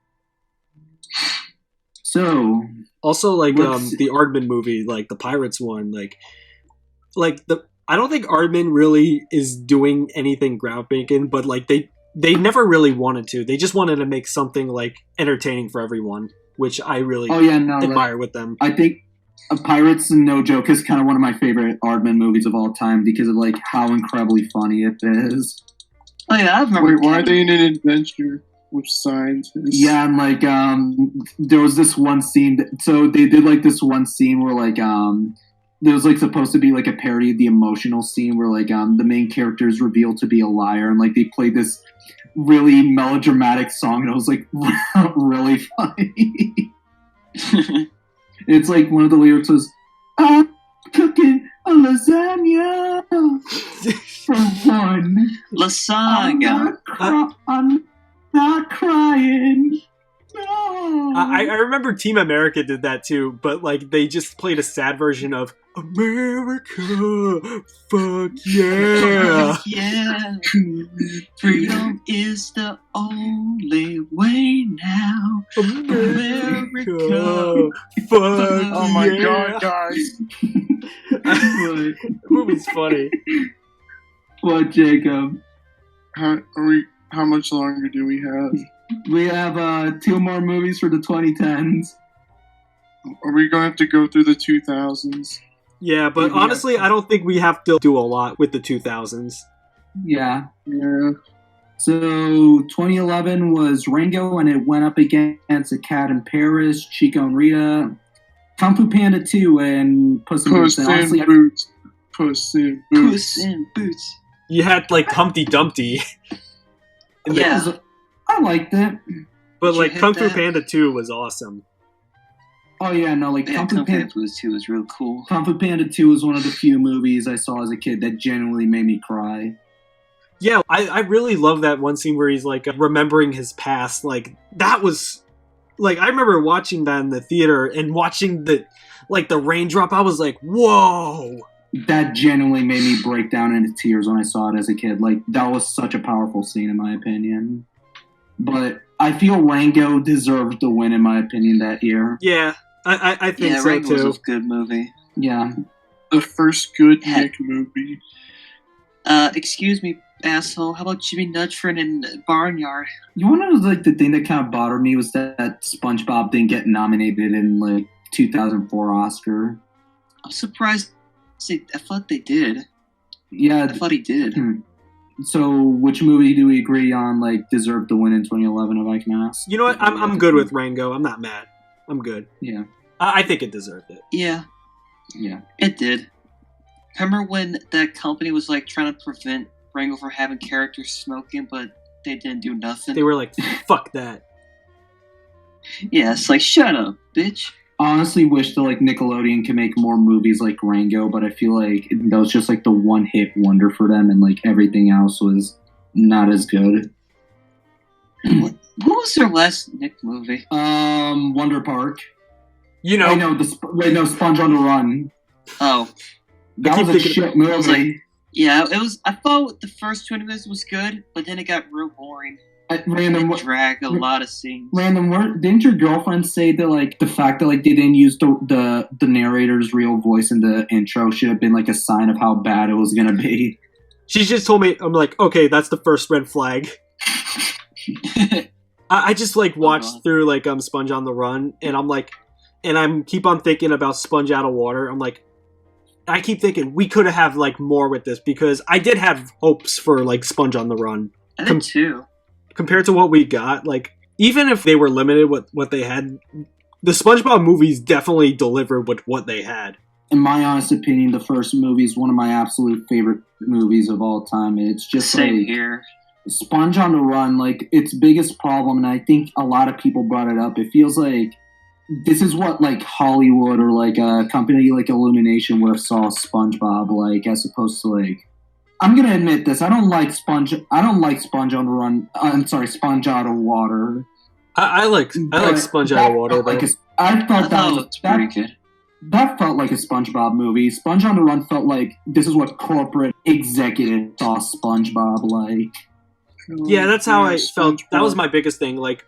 So also like the Aardman movie, like the Pirates one, like I don't think Aardman really is doing anything groundbreaking, but like they never really wanted to. They just wanted to make something like entertaining for everyone, which I really admire with them. I think Pirates, no joke, is kind of one of my favorite Aardman movies of all time because of like how incredibly funny it is. Oh yeah, I remember. Wait, why are they in an adventure with scientists? Yeah, and like there was this one scene. So they did like this one scene where like there was like supposed to be like a parody of the emotional scene where like the main character is revealed to be a liar, and like they played this really melodramatic song, and it was like really funny. It's like one of the lyrics was, "I'm cooking a lasagna for one. Lasagna. I'm not crying. No." I remember Team America did that too, but like they just played a sad version of America, fuck yeah. Yeah. Freedom is the only way now. America, fuck Oh my yeah. god, guys. The movie's funny. What, Jacob? How much longer do we have? We have 2 more movies for the 2010s. Are we going to have to go through the 2000s? Yeah, but honestly, I don't think we have to do a lot with the 2000s. Yeah. Yeah. So 2011 was Rango, and it went up against A Cat in Paris, Chico and Rita, Kung Fu Panda 2, and Puss in Boots. Puss And in honestly, Boots. Puss in Boots. Puss in Boots. You had like Humpty Dumpty. Yeah. I liked it. But Did you like hit Kung Fu that? Panda 2 was awesome. Oh yeah, no, like Yeah, Kung Fu Kung Fu Panda. Boots 2 was real cool. Kung Fu Panda 2 was one of the few movies I saw as a kid that genuinely made me cry. Yeah, I really love that one scene where he's like remembering his past. Like that was like I remember watching that in the theater and watching the raindrop. I was like, whoa. That genuinely made me break down into tears when I saw it as a kid. Like, that was such a powerful scene in my opinion. But I feel Rango deserved the win in my opinion that year. Yeah, I think Yeah, so Rango too. was a good movie. Yeah. The first good Yeah. Nick movie. Excuse me, asshole. How about Jimmy Nutford in Barnyard? You want to know, like, the thing that kind of bothered me was that SpongeBob didn't get nominated in, like, 2004 Oscar. I'm surprised. I thought they did. Yeah. I thought he did. So, which movie do we agree on, like, deserved the win in 2011, if I can ask? You know what? I'm good with Rango. I'm not mad. I'm good. Yeah. I think it deserved it. Yeah, Yeah. it did. Remember when that company was like trying to prevent Rango from having characters smoking, but they didn't do nothing? They were like, fuck that. Yeah, it's like, shut up, bitch. Honestly wish that, like, Nickelodeon could make more movies like Rango, but I feel like that was just, like, the one-hit wonder for them, and, like, everything else was not as good. What was their last Nick movie? Wonder Park. You know, Sponge on the Run. Oh, That keep was a thinking- shit movie. I was like- yeah, it was. I thought the first 20 minutes was good, but then it got real boring. Random, It dragged a lot of scenes. didn't your girlfriend say that, like, the fact that, like, they didn't use the narrator's real voice in the intro should have been, like, a sign of how bad it was gonna be? she just told me, I'm like, okay, that's the first red flag. I just like watched God. through like Sponge on the Run, and I'm like, and I'm keep on thinking about Sponge Out of Water. I'm like, I keep thinking we could have like more with this because I did have hopes for like Sponge on the Run I did too. compared to what we got. Like even if they were limited with what they had, the SpongeBob movies definitely delivered with what they had. In my honest opinion, the first movie is one of my absolute favorite movies of all time. It's just Same like here. Sponge on the Run, like, its biggest problem, and I think a lot of people brought it up, it feels like this is what, like, Hollywood or, like, a company like Illumination would have saw SpongeBob like, as opposed to, like, I'm gonna admit this, I don't like Sponge on the Run, I'm sorry, Sponge Out of Water. I like Sponge Out of Water. I thought that it was was pretty good. That felt like a SpongeBob movie. Sponge on the Run felt like this is what corporate executives saw SpongeBob like. Yeah, that's how I felt. That was my biggest thing. Like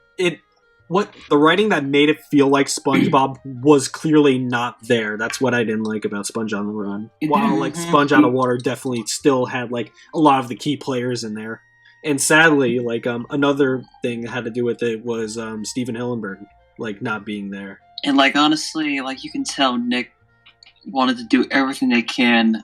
what the writing that made it feel like SpongeBob was clearly not there. That's what I didn't like about Sponge on the Run. While like Sponge Out of Water definitely still had like a lot of the key players in there. And sadly, like another thing that had to do with it was Steven Hillenburg like not being there. And like honestly, like you can tell Nick wanted to do everything they can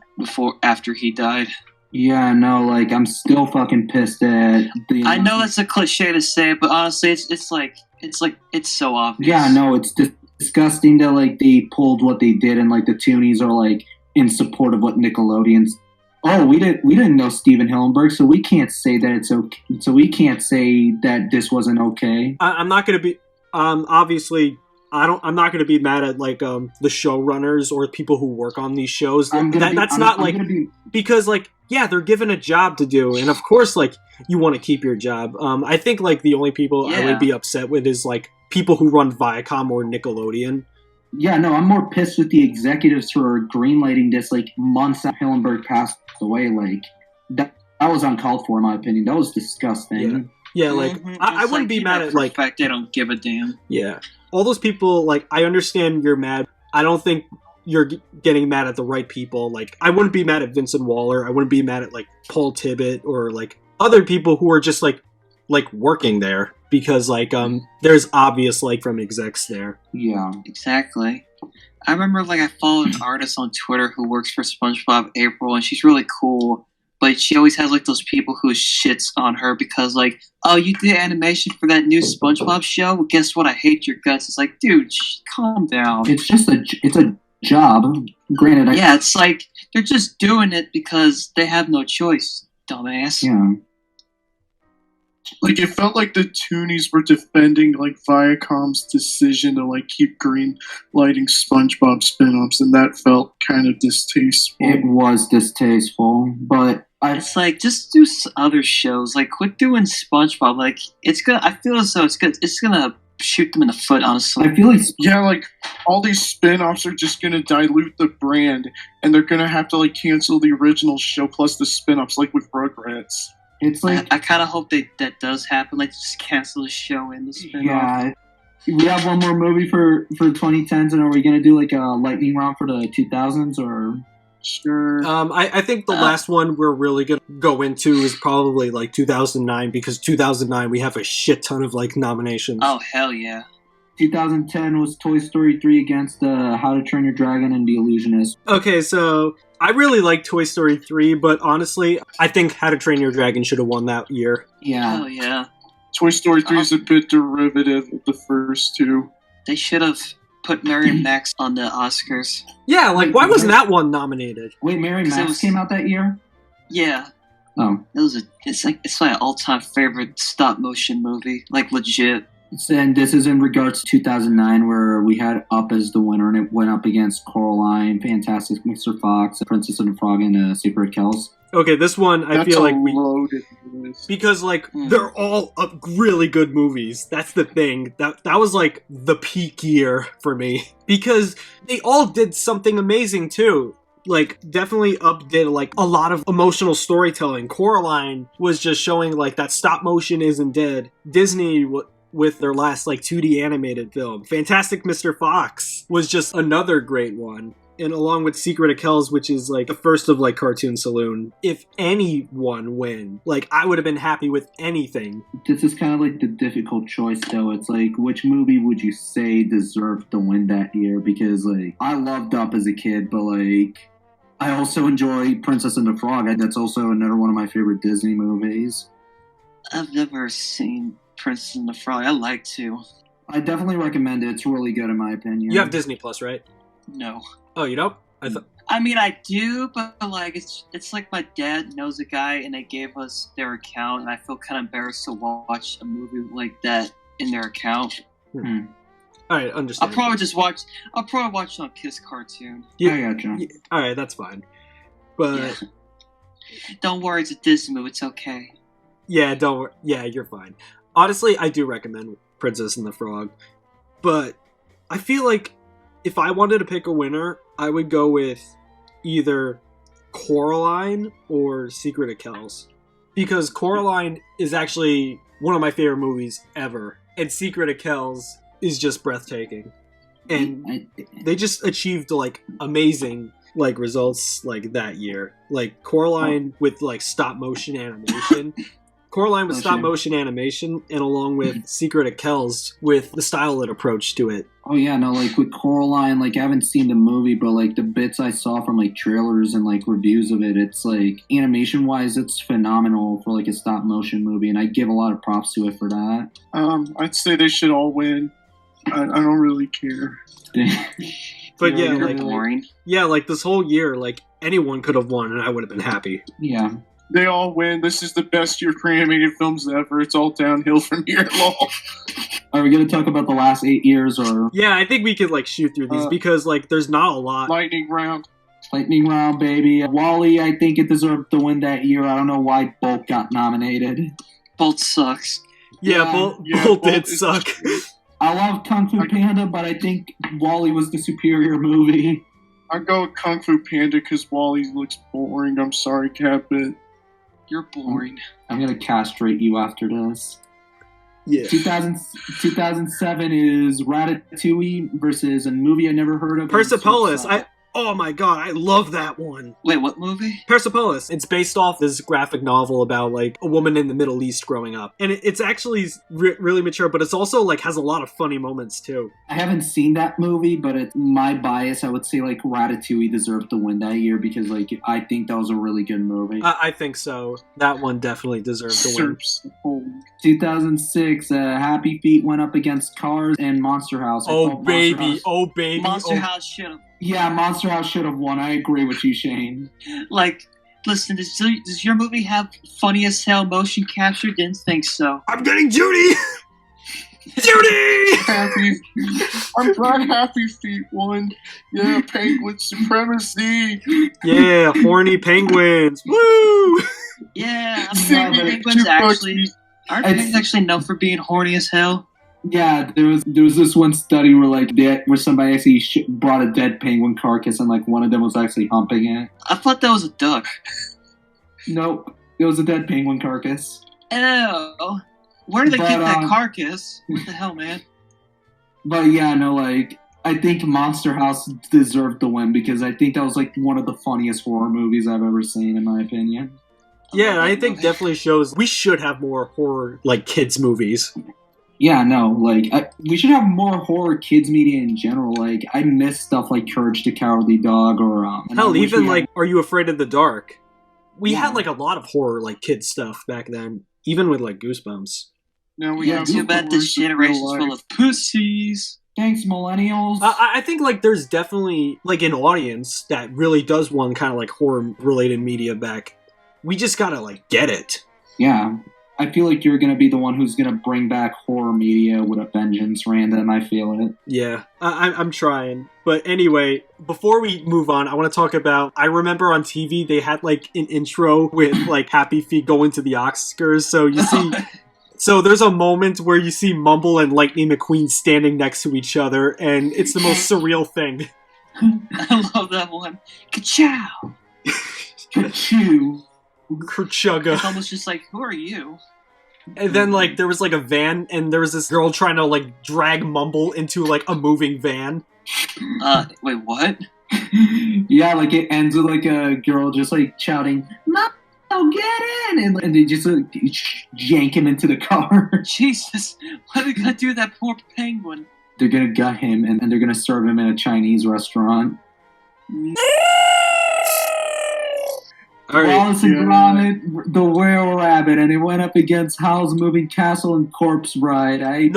after he died. Yeah, no, like, I'm still fucking pissed at the... I know it's a cliche to say, but honestly, it's so obvious. Yeah, no, it's disgusting that, like, they pulled what they did, and, like, the Toonies are, like, in support of what Nickelodeon's... Oh, we didn't know Steven Hillenburg, so we can't say that it's okay. So we can't say that this wasn't okay. I'm not gonna be... obviously... I'm not going to be mad at like the showrunners or people who work on these shows. Because like yeah, they're given a job to do, and of course like you want to keep your job. I think like the only people I would be upset with is like people who run Viacom or Nickelodeon. Yeah, no, I'm more pissed with the executives for greenlighting this, like, months after Hillenberg passed away. Like, that was uncalled for, in my opinion. That was disgusting. Yeah, like, I wouldn't be mad at, like... For a fact, they don't give a damn. Yeah. All those people, like, I understand you're mad. I don't think you're getting mad at the right people. Like, I wouldn't be mad at Vincent Waller. I wouldn't be mad at, like, Paul Tibbett or, like, other people who are just, like working there. Because, like, there's obvious, like, from execs there. Yeah. Exactly. I remember, like, I followed an artist on Twitter who works for SpongeBob, April, and she's really cool. But she always has, like, those people who shits on her because, like, oh, you did animation for that new SpongeBob show? Well, guess what? I hate your guts. It's like, dude, calm down. It's just a job. Granted, yeah, it's like, they're just doing it because they have no choice, dumbass. Yeah. Like, it felt like the Toonies were defending, like, Viacom's decision to, like, keep green lighting SpongeBob spin-offs, and that felt kind of distasteful. It was distasteful, but it's like, just do other shows. Like, quit doing SpongeBob. Like, it's gonna, I feel as though it's gonna shoot them in the foot, honestly. I feel like... Yeah, like, all these spin-offs are just gonna dilute the brand, and they're gonna have to, like, cancel the original show plus the spin-offs, like with Rugrats. It's like... I kind of hope that does happen. Like, just cancel the show and the spin-off. Yeah. We have one more movie for 2010s, and are we going to do, like, a lightning round for the 2000s, or... Sure. I think the last one we're really going to go into is probably, like, 2009, because 2009 we have a shit ton of, like, nominations. Oh, hell yeah. 2010 was Toy Story 3 against How to Train Your Dragon and The Illusionist. Okay, so... I really like Toy Story 3, but honestly, I think How to Train Your Dragon should have won that year. Yeah. Oh, yeah. Toy Story 3 is a bit derivative of the first two. They should have put Mary and Max on the Oscars. Yeah, like, why wasn't that one nominated? Wait, Mary and Max came out that year? Yeah. Oh. It's my all-time favorite stop-motion movie. Like, legit. And this is in regards to 2009, where we had Up as the winner, and it went up against Coraline, Fantastic Mr. Fox, Princess and the Frog, and Secret Kells. Okay, this one I feel like we loaded because like they're all really good movies. That's the thing. That was like the peak year for me because they all did something amazing too. Like, definitely Up did, like, a lot of emotional storytelling. Coraline was just showing, like, that stop motion isn't dead. Disney with their last, like, 2D animated film. Fantastic Mr. Fox was just another great one. And along with Secret of Kells, which is, like, the first of, like, Cartoon Saloon. If anyone win, like, I would have been happy with anything. This is kind of, like, the difficult choice, though. It's, like, which movie would you say deserved to win that year? Because, like, I loved Up as a kid, but, like, I also enjoy Princess and the Frog. That's also another one of my favorite Disney movies. I've never seen Princess and the Frog. I like to. I definitely recommend it. It's really good in my opinion. You have Disney Plus, right? No. Oh, you don't? I mean, I do, but like it's like my dad knows a guy, and they gave us their account, and I feel kind of embarrassed to watch a movie like that in their account. All right, understand. I'll probably watch it on Kiss Cartoon. Yeah, I gotcha. Yeah, all right, that's fine. But yeah. Don't worry, it's a Disney movie. It's okay. Yeah, don't worry. Yeah, you're fine. Honestly, I do recommend Princess and the Frog, but I feel like if I wanted to pick a winner, I would go with either Coraline or Secret of Kells. Because Coraline is actually one of my favorite movies ever. And Secret of Kells is just breathtaking. And they just achieved, like, amazing, like, results, like, that year. Like, Coraline with, like, stop-motion animation. Coraline with stop-motion animation, and along with Secret of Kells with the style and approach to it. Oh, yeah, no, like, with Coraline, like, I haven't seen the movie, but, like, the bits I saw from, like, trailers and, like, reviews of it, it's, like, animation-wise, it's phenomenal for, like, a stop-motion movie, and I give a lot of props to it for that. I'd say they should all win. I don't really care. But yeah, like, boring. Yeah, like, this whole year, like, anyone could have won, and I would have been happy. Yeah. They all win. This is the best year for animated films ever. It's all downhill from here along. Are we going to talk about the last 8 years, or...? Yeah, I think we could, like, shoot through these, because, like, there's not a lot. Lightning round. Lightning round, baby. Wall-E, I think it deserved to win that year. I don't know why Bolt got nominated. Bolt sucks. Yeah, Bolt did suck. I love Kung Fu Panda, but I think Wall-E was the superior movie. I go with Kung Fu Panda because Wall-E looks boring. I'm sorry, CatBit. You're boring. I'm gonna castrate you after this. Yeah. 2007 is Ratatouille versus a movie I never heard of. Persepolis. Oh my god, I love that one. Wait, what movie? Persepolis. It's based off this graphic novel about like a woman in the Middle East growing up, and it's actually really mature, but it's also like has a lot of funny moments too. I haven't seen that movie, but it's my bias. I would say like Ratatouille deserved to win that year because like I think that was a really good movie. I think so. That one definitely deserved to win. 2006, Happy Feet went up against Cars and Monster House. Oh baby. Monster House should have. Yeah, Monster House should have won. I agree with you, Shane. Like, listen, does your movie have funny as hell motion capture? Didn't think so. I'm getting Judy! Judy! I'm glad Happy Feet won. Yeah, penguin supremacy. Yeah, horny penguins. Woo! Yeah, I'm penguins actually. Aren't penguins actually known for being horny as hell? Yeah, there was this one study where somebody actually brought a dead penguin carcass and like one of them was actually humping it. I thought that was a duck. Nope, it was a dead penguin carcass. Ew. Where did they get that carcass? What the hell, man? But yeah, no, like I think Monster House deserved the win because I think that was like one of the funniest horror movies I've ever seen, in my opinion. Yeah, I think definitely shows we should have more horror like kids movies. Yeah, no, like, we should have more horror kids media in general. Like, I miss stuff like Courage the Cowardly Dog or, hell, even, like, Are You Afraid of the Dark? We had, like, a lot of horror, like, kids stuff back then, even with, like, Goosebumps. Now we have too bad this generation's full of pussies. Thanks, millennials. I think, like, there's definitely, like, an audience that really does want kind of, like, horror-related media back. We just gotta, like, get it. Yeah. I feel like you're going to be the one who's going to bring back horror media with a vengeance, Random. I feel it. Yeah, I'm trying. But anyway, before we move on, I want to talk about, I remember on TV they had like an intro with like Happy Feet going to the Oscars. So you see, so there's a moment where you see Mumble and Lightning McQueen standing next to each other, and it's the most surreal thing. I love that one. Ka-chow! Ka-chew! Kerchugga. It's almost just like, who are you? And then, like, there was, like, a van, and there was this girl trying to, like, drag Mumble into, like, a moving van. Wait, what? Yeah, like, it ends with, like, a girl just, like, shouting, "No, get in!" And they just, like, yank him into the car. Jesus, what are they gonna do to that poor penguin? They're gonna gut him, and they're gonna serve him in a Chinese restaurant. All right. Wallace and Gromit, the Were-Rabbit, and it went up against Howl's Moving Castle and Corpse Bride. I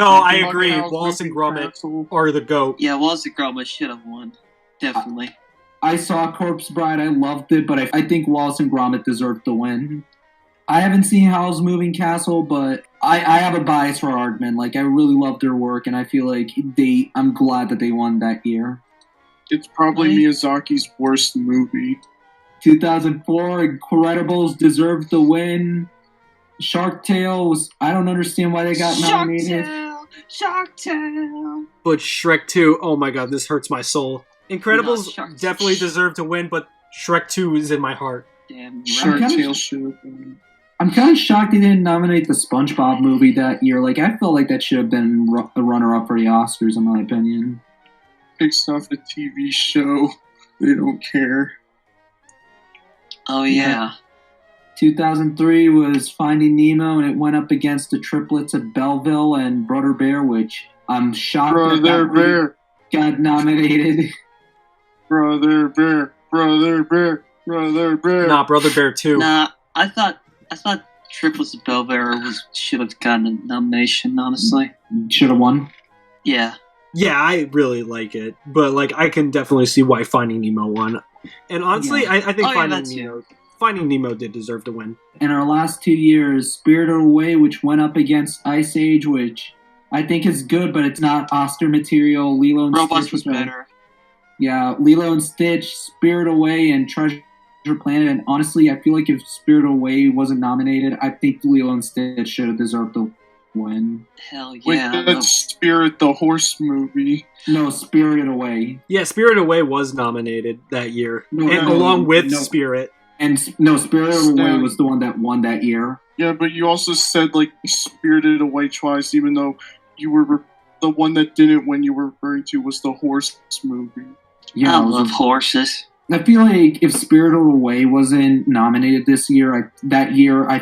agree. Wallace and Gromit are the GOAT. Yeah, Wallace and Gromit should have won. Definitely. I saw Corpse Bride. I loved it, but I think Wallace and Gromit deserved to win. I haven't seen Howl's Moving Castle, but I have a bias for Aardman. Like, I really love their work, and I feel like I'm glad that they won that year. It's probably Miyazaki's worst movie. 2004, Incredibles deserved the win. Shark Tale I don't understand why they got nominated. Shark Tale. But Shrek 2, oh my god, this hurts my soul. Incredibles definitely deserved to win, but Shrek 2 is in my heart. Damn, Shark Tale should have been. I'm kind of shocked they didn't nominate the SpongeBob movie that year. Like, I felt like that should have been the runner-up for the Oscars, in my opinion. Based off a TV show, they don't care. Oh, yeah. 2003 was Finding Nemo, and it went up against the triplets of Belleville and Brother Bear, which I'm shocked Brother Bear got nominated. Brother Bear, Brother Bear, Brother Bear. Nah, Brother Bear 2. Nah, I thought Triplets of Belvedere should have gotten a nomination, honestly. Should have won? Yeah. Yeah, I really like it, but like I can definitely see why Finding Nemo won. And honestly, yeah. I think Finding Nemo did deserve to win. In our last 2 years, Spirited Away, which went up against Ice Age, which I think is good, but it's not Oscar material. Lilo and Robots Stitch was better. Yeah, Lilo and Stitch, Spirited Away, and Treasure Planet. And honestly, I feel like if Spirited Away wasn't nominated, I think Lilo and Stitch should have deserved to win. Hell Wait, yeah. that's Spirit the Horse movie. No, Spirited Away. Yeah, Spirited Away was nominated that year, No, along with no. Spirit. And no, Spirited Away was the one that won that year. Yeah, but you also said like Spirited Away twice, even though you were the one that didn't win. You were referring to was the horse movie. Yeah, I love horses. I feel like if Spirited Away wasn't nominated this year, I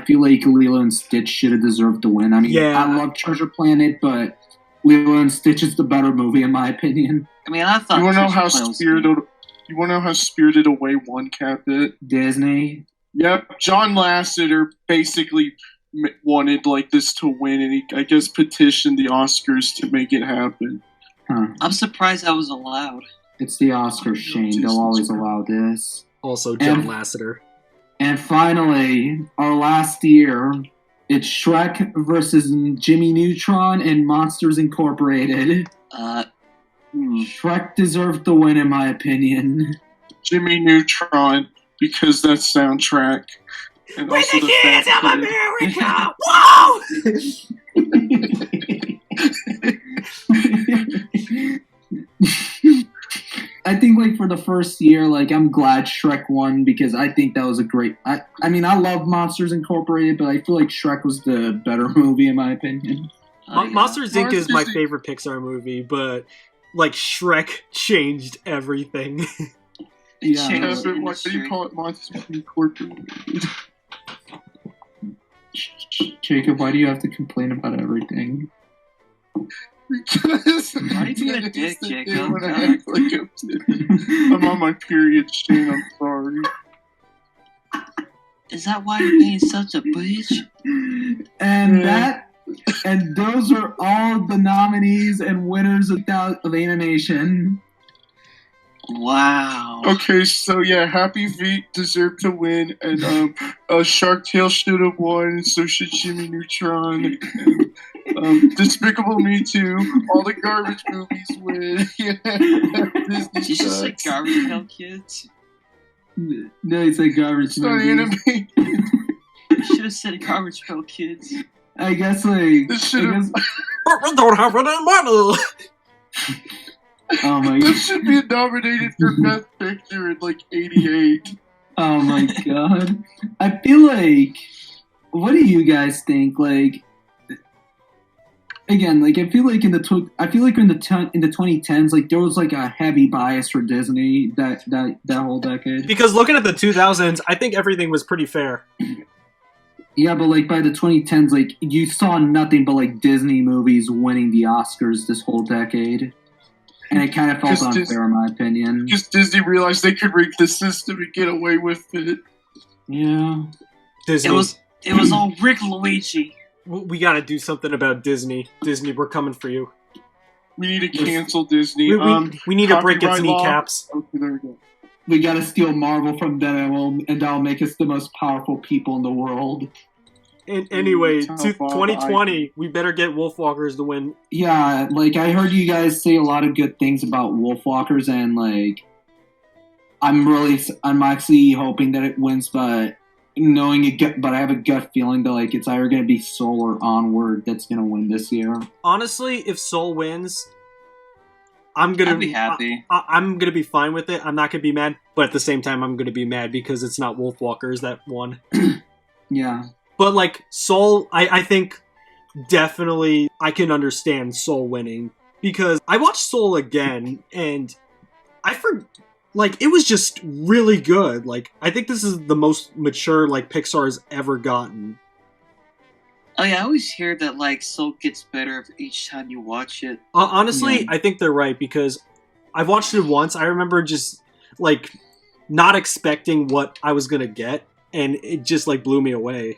feel like Lilo and Stitch should have deserved to win. I mean, Yeah. I love Treasure Planet, but Lilo and Stitch is the better movie in my opinion. I mean, I thought. You want to know how Treasure Planet was Spirited? You want to know how Spirited Away won, CatBit? Disney. Yep, John Lasseter basically wanted like this to win, and he, I guess, petitioned the Oscars to make it happen. Huh. I'm surprised that was allowed. It's the Oscars, Shane. They'll always allow this. Also, John Lasseter. And finally, our last year, it's Shrek versus Jimmy Neutron and Monsters Incorporated. Shrek deserved the win, in my opinion. Jimmy Neutron, because that soundtrack. And With also the the kids fact of that America! Whoa! I think, like, for the first year, like, I'm glad Shrek won because I think that was a great... I mean, I love Monsters Incorporated, but I feel like Shrek was the better movie, in my opinion. Monsters Inc. is my favorite Pixar movie, but, like, Shrek changed everything. Yeah, changed the Why do you industry. call it Monsters Incorporated? Jacob, why do you have to complain about everything? Because Why are you being a dick, Jacob? when I act like I'm on my period, Shane. I'm sorry. Is that why you're being such a bitch? And those are all the nominees and winners of animation. Wow. Okay, so yeah, Happy Feet deserved to win, and Shark Tale should have won, and so should Jimmy Neutron. And, Despicable Me Too. All the garbage movies win. Yeah, Disney Did you just say sucks. Garbage Pail Kids? No, he said garbage It's not movies. anime. You should have said Garbage Pail Kids. I guess, like... This should have. We don't have any money! Oh my... This should be nominated for Best Picture in like '88. Oh my god. I feel like... What do you guys think? Like... Again, like, I feel like in the 2010s, like, there was, like, a heavy bias for Disney that whole decade. Because looking at the 2000s, I think everything was pretty fair. Yeah, but, like, by the 2010s, like, you saw nothing but, like, Disney movies winning the Oscars this whole decade. And it kind of felt unfair, in my opinion. Because Disney realized they could rig the system and get away with it. Yeah. Disney. It was all Rick Luigi. We gotta do something about Disney. Disney, we're coming for you. We need to cancel Disney. We need to break its copyright law. kneecaps. Okay, there we go. We gotta steal Marvel from them, and that'll make us the most powerful people in the world. And anyway, Tell to Bob 2020, we better get Wolfwalkers to win. Yeah, like, I heard you guys say a lot of good things about Wolfwalkers, and, like, I'm actually hoping that it wins, but I have a gut feeling that, like, it's either gonna be Soul or Onward that's gonna win this year. Honestly, if Soul wins, I'm gonna I'd be happy. I'm gonna be fine with it. I'm not gonna be mad, but at the same time, I'm gonna be mad because it's not Wolfwalkers that won. Yeah. But, like, Soul, I think definitely I can understand Soul winning. Because I watched Soul again, and it was just really good. Like, I think this is the most mature, like, Pixar's ever gotten. Oh yeah, I always hear that, like, Soul gets better each time you watch it. Honestly, Yeah. I think they're right, because I've watched it once. I remember just, like, not expecting what I was gonna get. And it just, like, blew me away.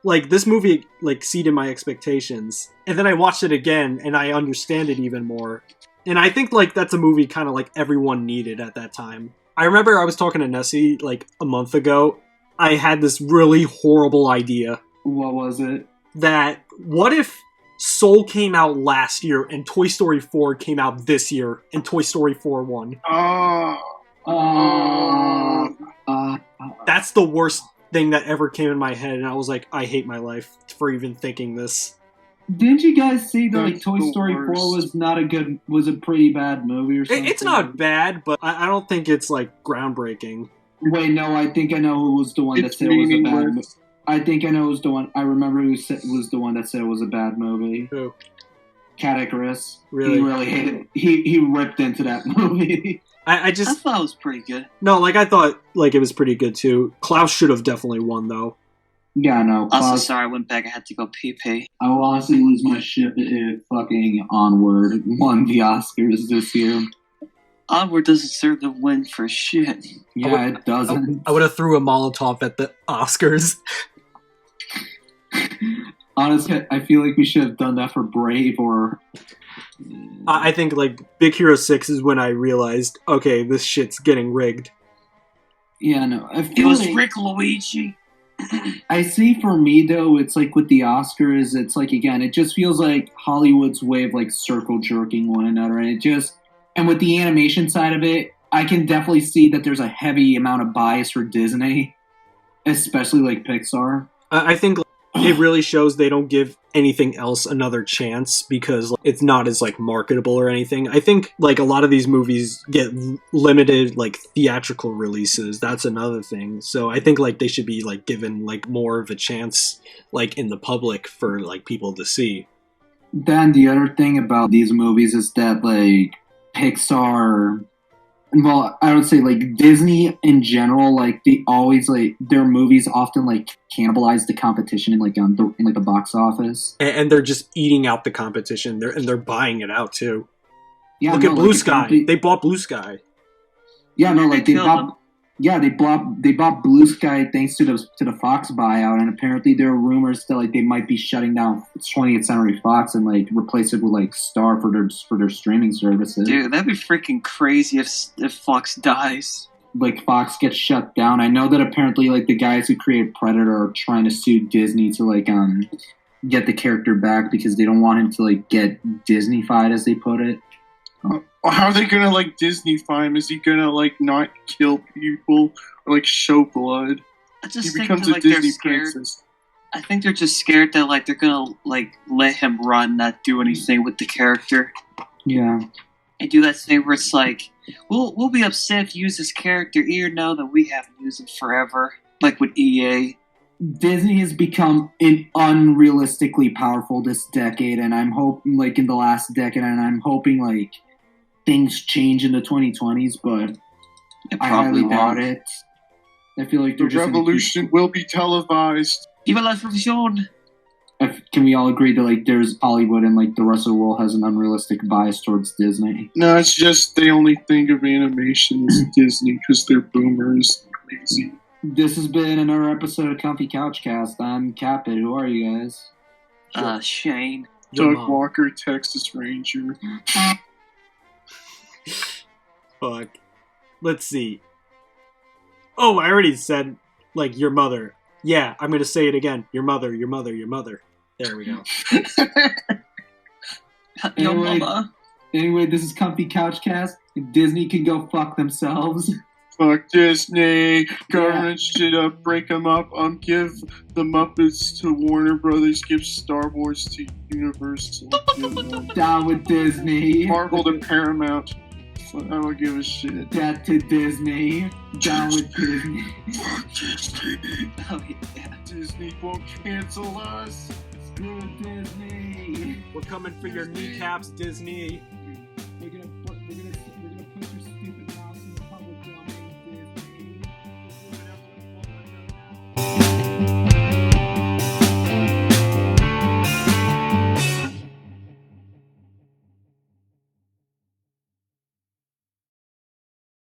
This movie, like, exceeded my expectations. And then I watched it again, and I understand it even more. And I think, like, that's a movie kind of, like, everyone needed at that time. I remember I was talking to Nessie, like, a month ago. I had this really horrible idea. What was it? That, what if Soul came out last year, and Toy Story 4 came out this year, and Toy Story 4 won? That's the worst thing that ever came in my head, and I was like, I hate my life for even thinking this. Didn't you guys say that like That's Toy the Story worst. 4 was a pretty bad movie or something? It's not bad, but I don't think it's like groundbreaking. Wait, no, I think I know who was the one that It's said it was a bad movie. meaningless. I think I know who was the one. I remember who was the one that said it was a bad movie. Who? Cat Icarus. Really? He really hated it. He ripped into that movie. I I just thought it was pretty good. no, like I thought like it was pretty good too. Klaus should have definitely won though. Yeah, no. Also, Klaus, sorry, I went back. I had to go pee. I will honestly lose my shit if fucking Onward won the Oscars this year. Onward doesn't serve the win for shit. Yeah, it doesn't. I would have threw a Molotov at the Oscars. Honestly, I feel like we should have done that for Brave or... I think like Big Hero 6 is when I realized, okay, this shit's getting rigged. Yeah, no. I It feel was like... Rick Luigi. I see for me, though, it's like with the Oscars, it's like, again, it just feels like Hollywood's way of like circle jerking one another. And it just... And with the animation side of it, I can definitely see that there's a heavy amount of bias for Disney, especially like Pixar. I think it really shows they don't give anything else another chance because it's not as like marketable or anything. I think like a lot of these movies get limited like theatrical releases. That's another thing. So I think like they should be like given like more of a chance like in the public for like people to see. Then the other thing about these movies is that like Pixar, well, I would say like Disney in general, like they always like their movies often like cannibalize the competition in like in the box office. And they're just eating out the competition. They're buying it out too. Yeah, Look no, at Blue like, Sky. They bought Blue Sky. Yeah, no, like They they killed bought. Yeah, they bought Blue Sky thanks to the Fox buyout, and apparently there are rumors that like they might be shutting down 20th Century Fox and like replace it with like Star for their streaming services. Dude, that'd be freaking crazy if Fox dies. Like Fox gets shut down. I know that apparently like the guys who created Predator are trying to sue Disney to like get the character back because they don't want him to like get Disney-fied, as they put it. How are they gonna like Disney-fy him? Is he gonna like not kill people or like show blood? I He just think becomes that, a like, they're Disney scared. princess. I think they're just scared that like they're gonna like let him run, not do anything with the character, Yeah. and do that thing where it's like, we'll be upset if you use this character, even though that we haven't used it forever, like with EA. Disney has become unrealistically powerful this decade, and I'm hoping like in the last decade, and I'm hoping like things change in the 2020s, but It I probably highly doubt won't. it. I feel like The they're just gonna revolution will be televised. Viva la revolution! can we all agree that like there's Hollywood and like the rest of the world has an unrealistic bias towards Disney? No, it's just they only think of animation as Disney because they're boomers and lazy. This has been another episode of Comfy CouchCast. I'm CatBit. Who are you guys? Shane. Your Doug mom. Walker, Texas Ranger. Fuck. Let's see. Oh, I already said, like, your mother. Yeah, I'm going to say it again. Your mother, your mother, your mother. There we go. Yo, Anyway. mama. Anyway, this is Comfy CouchCast. Disney can go fuck themselves. Fuck Disney. Government shit up, break them up. Give the Muppets to Warner Brothers. Give Star Wars to Universal. Give Down with Disney. Marvel to Paramount. I don't give a shit. Death to Disney. Down with Disney. Fuck Disney. Oh, yeah. Disney won't cancel us. Screw Disney. We're coming for your kneecaps, Disney.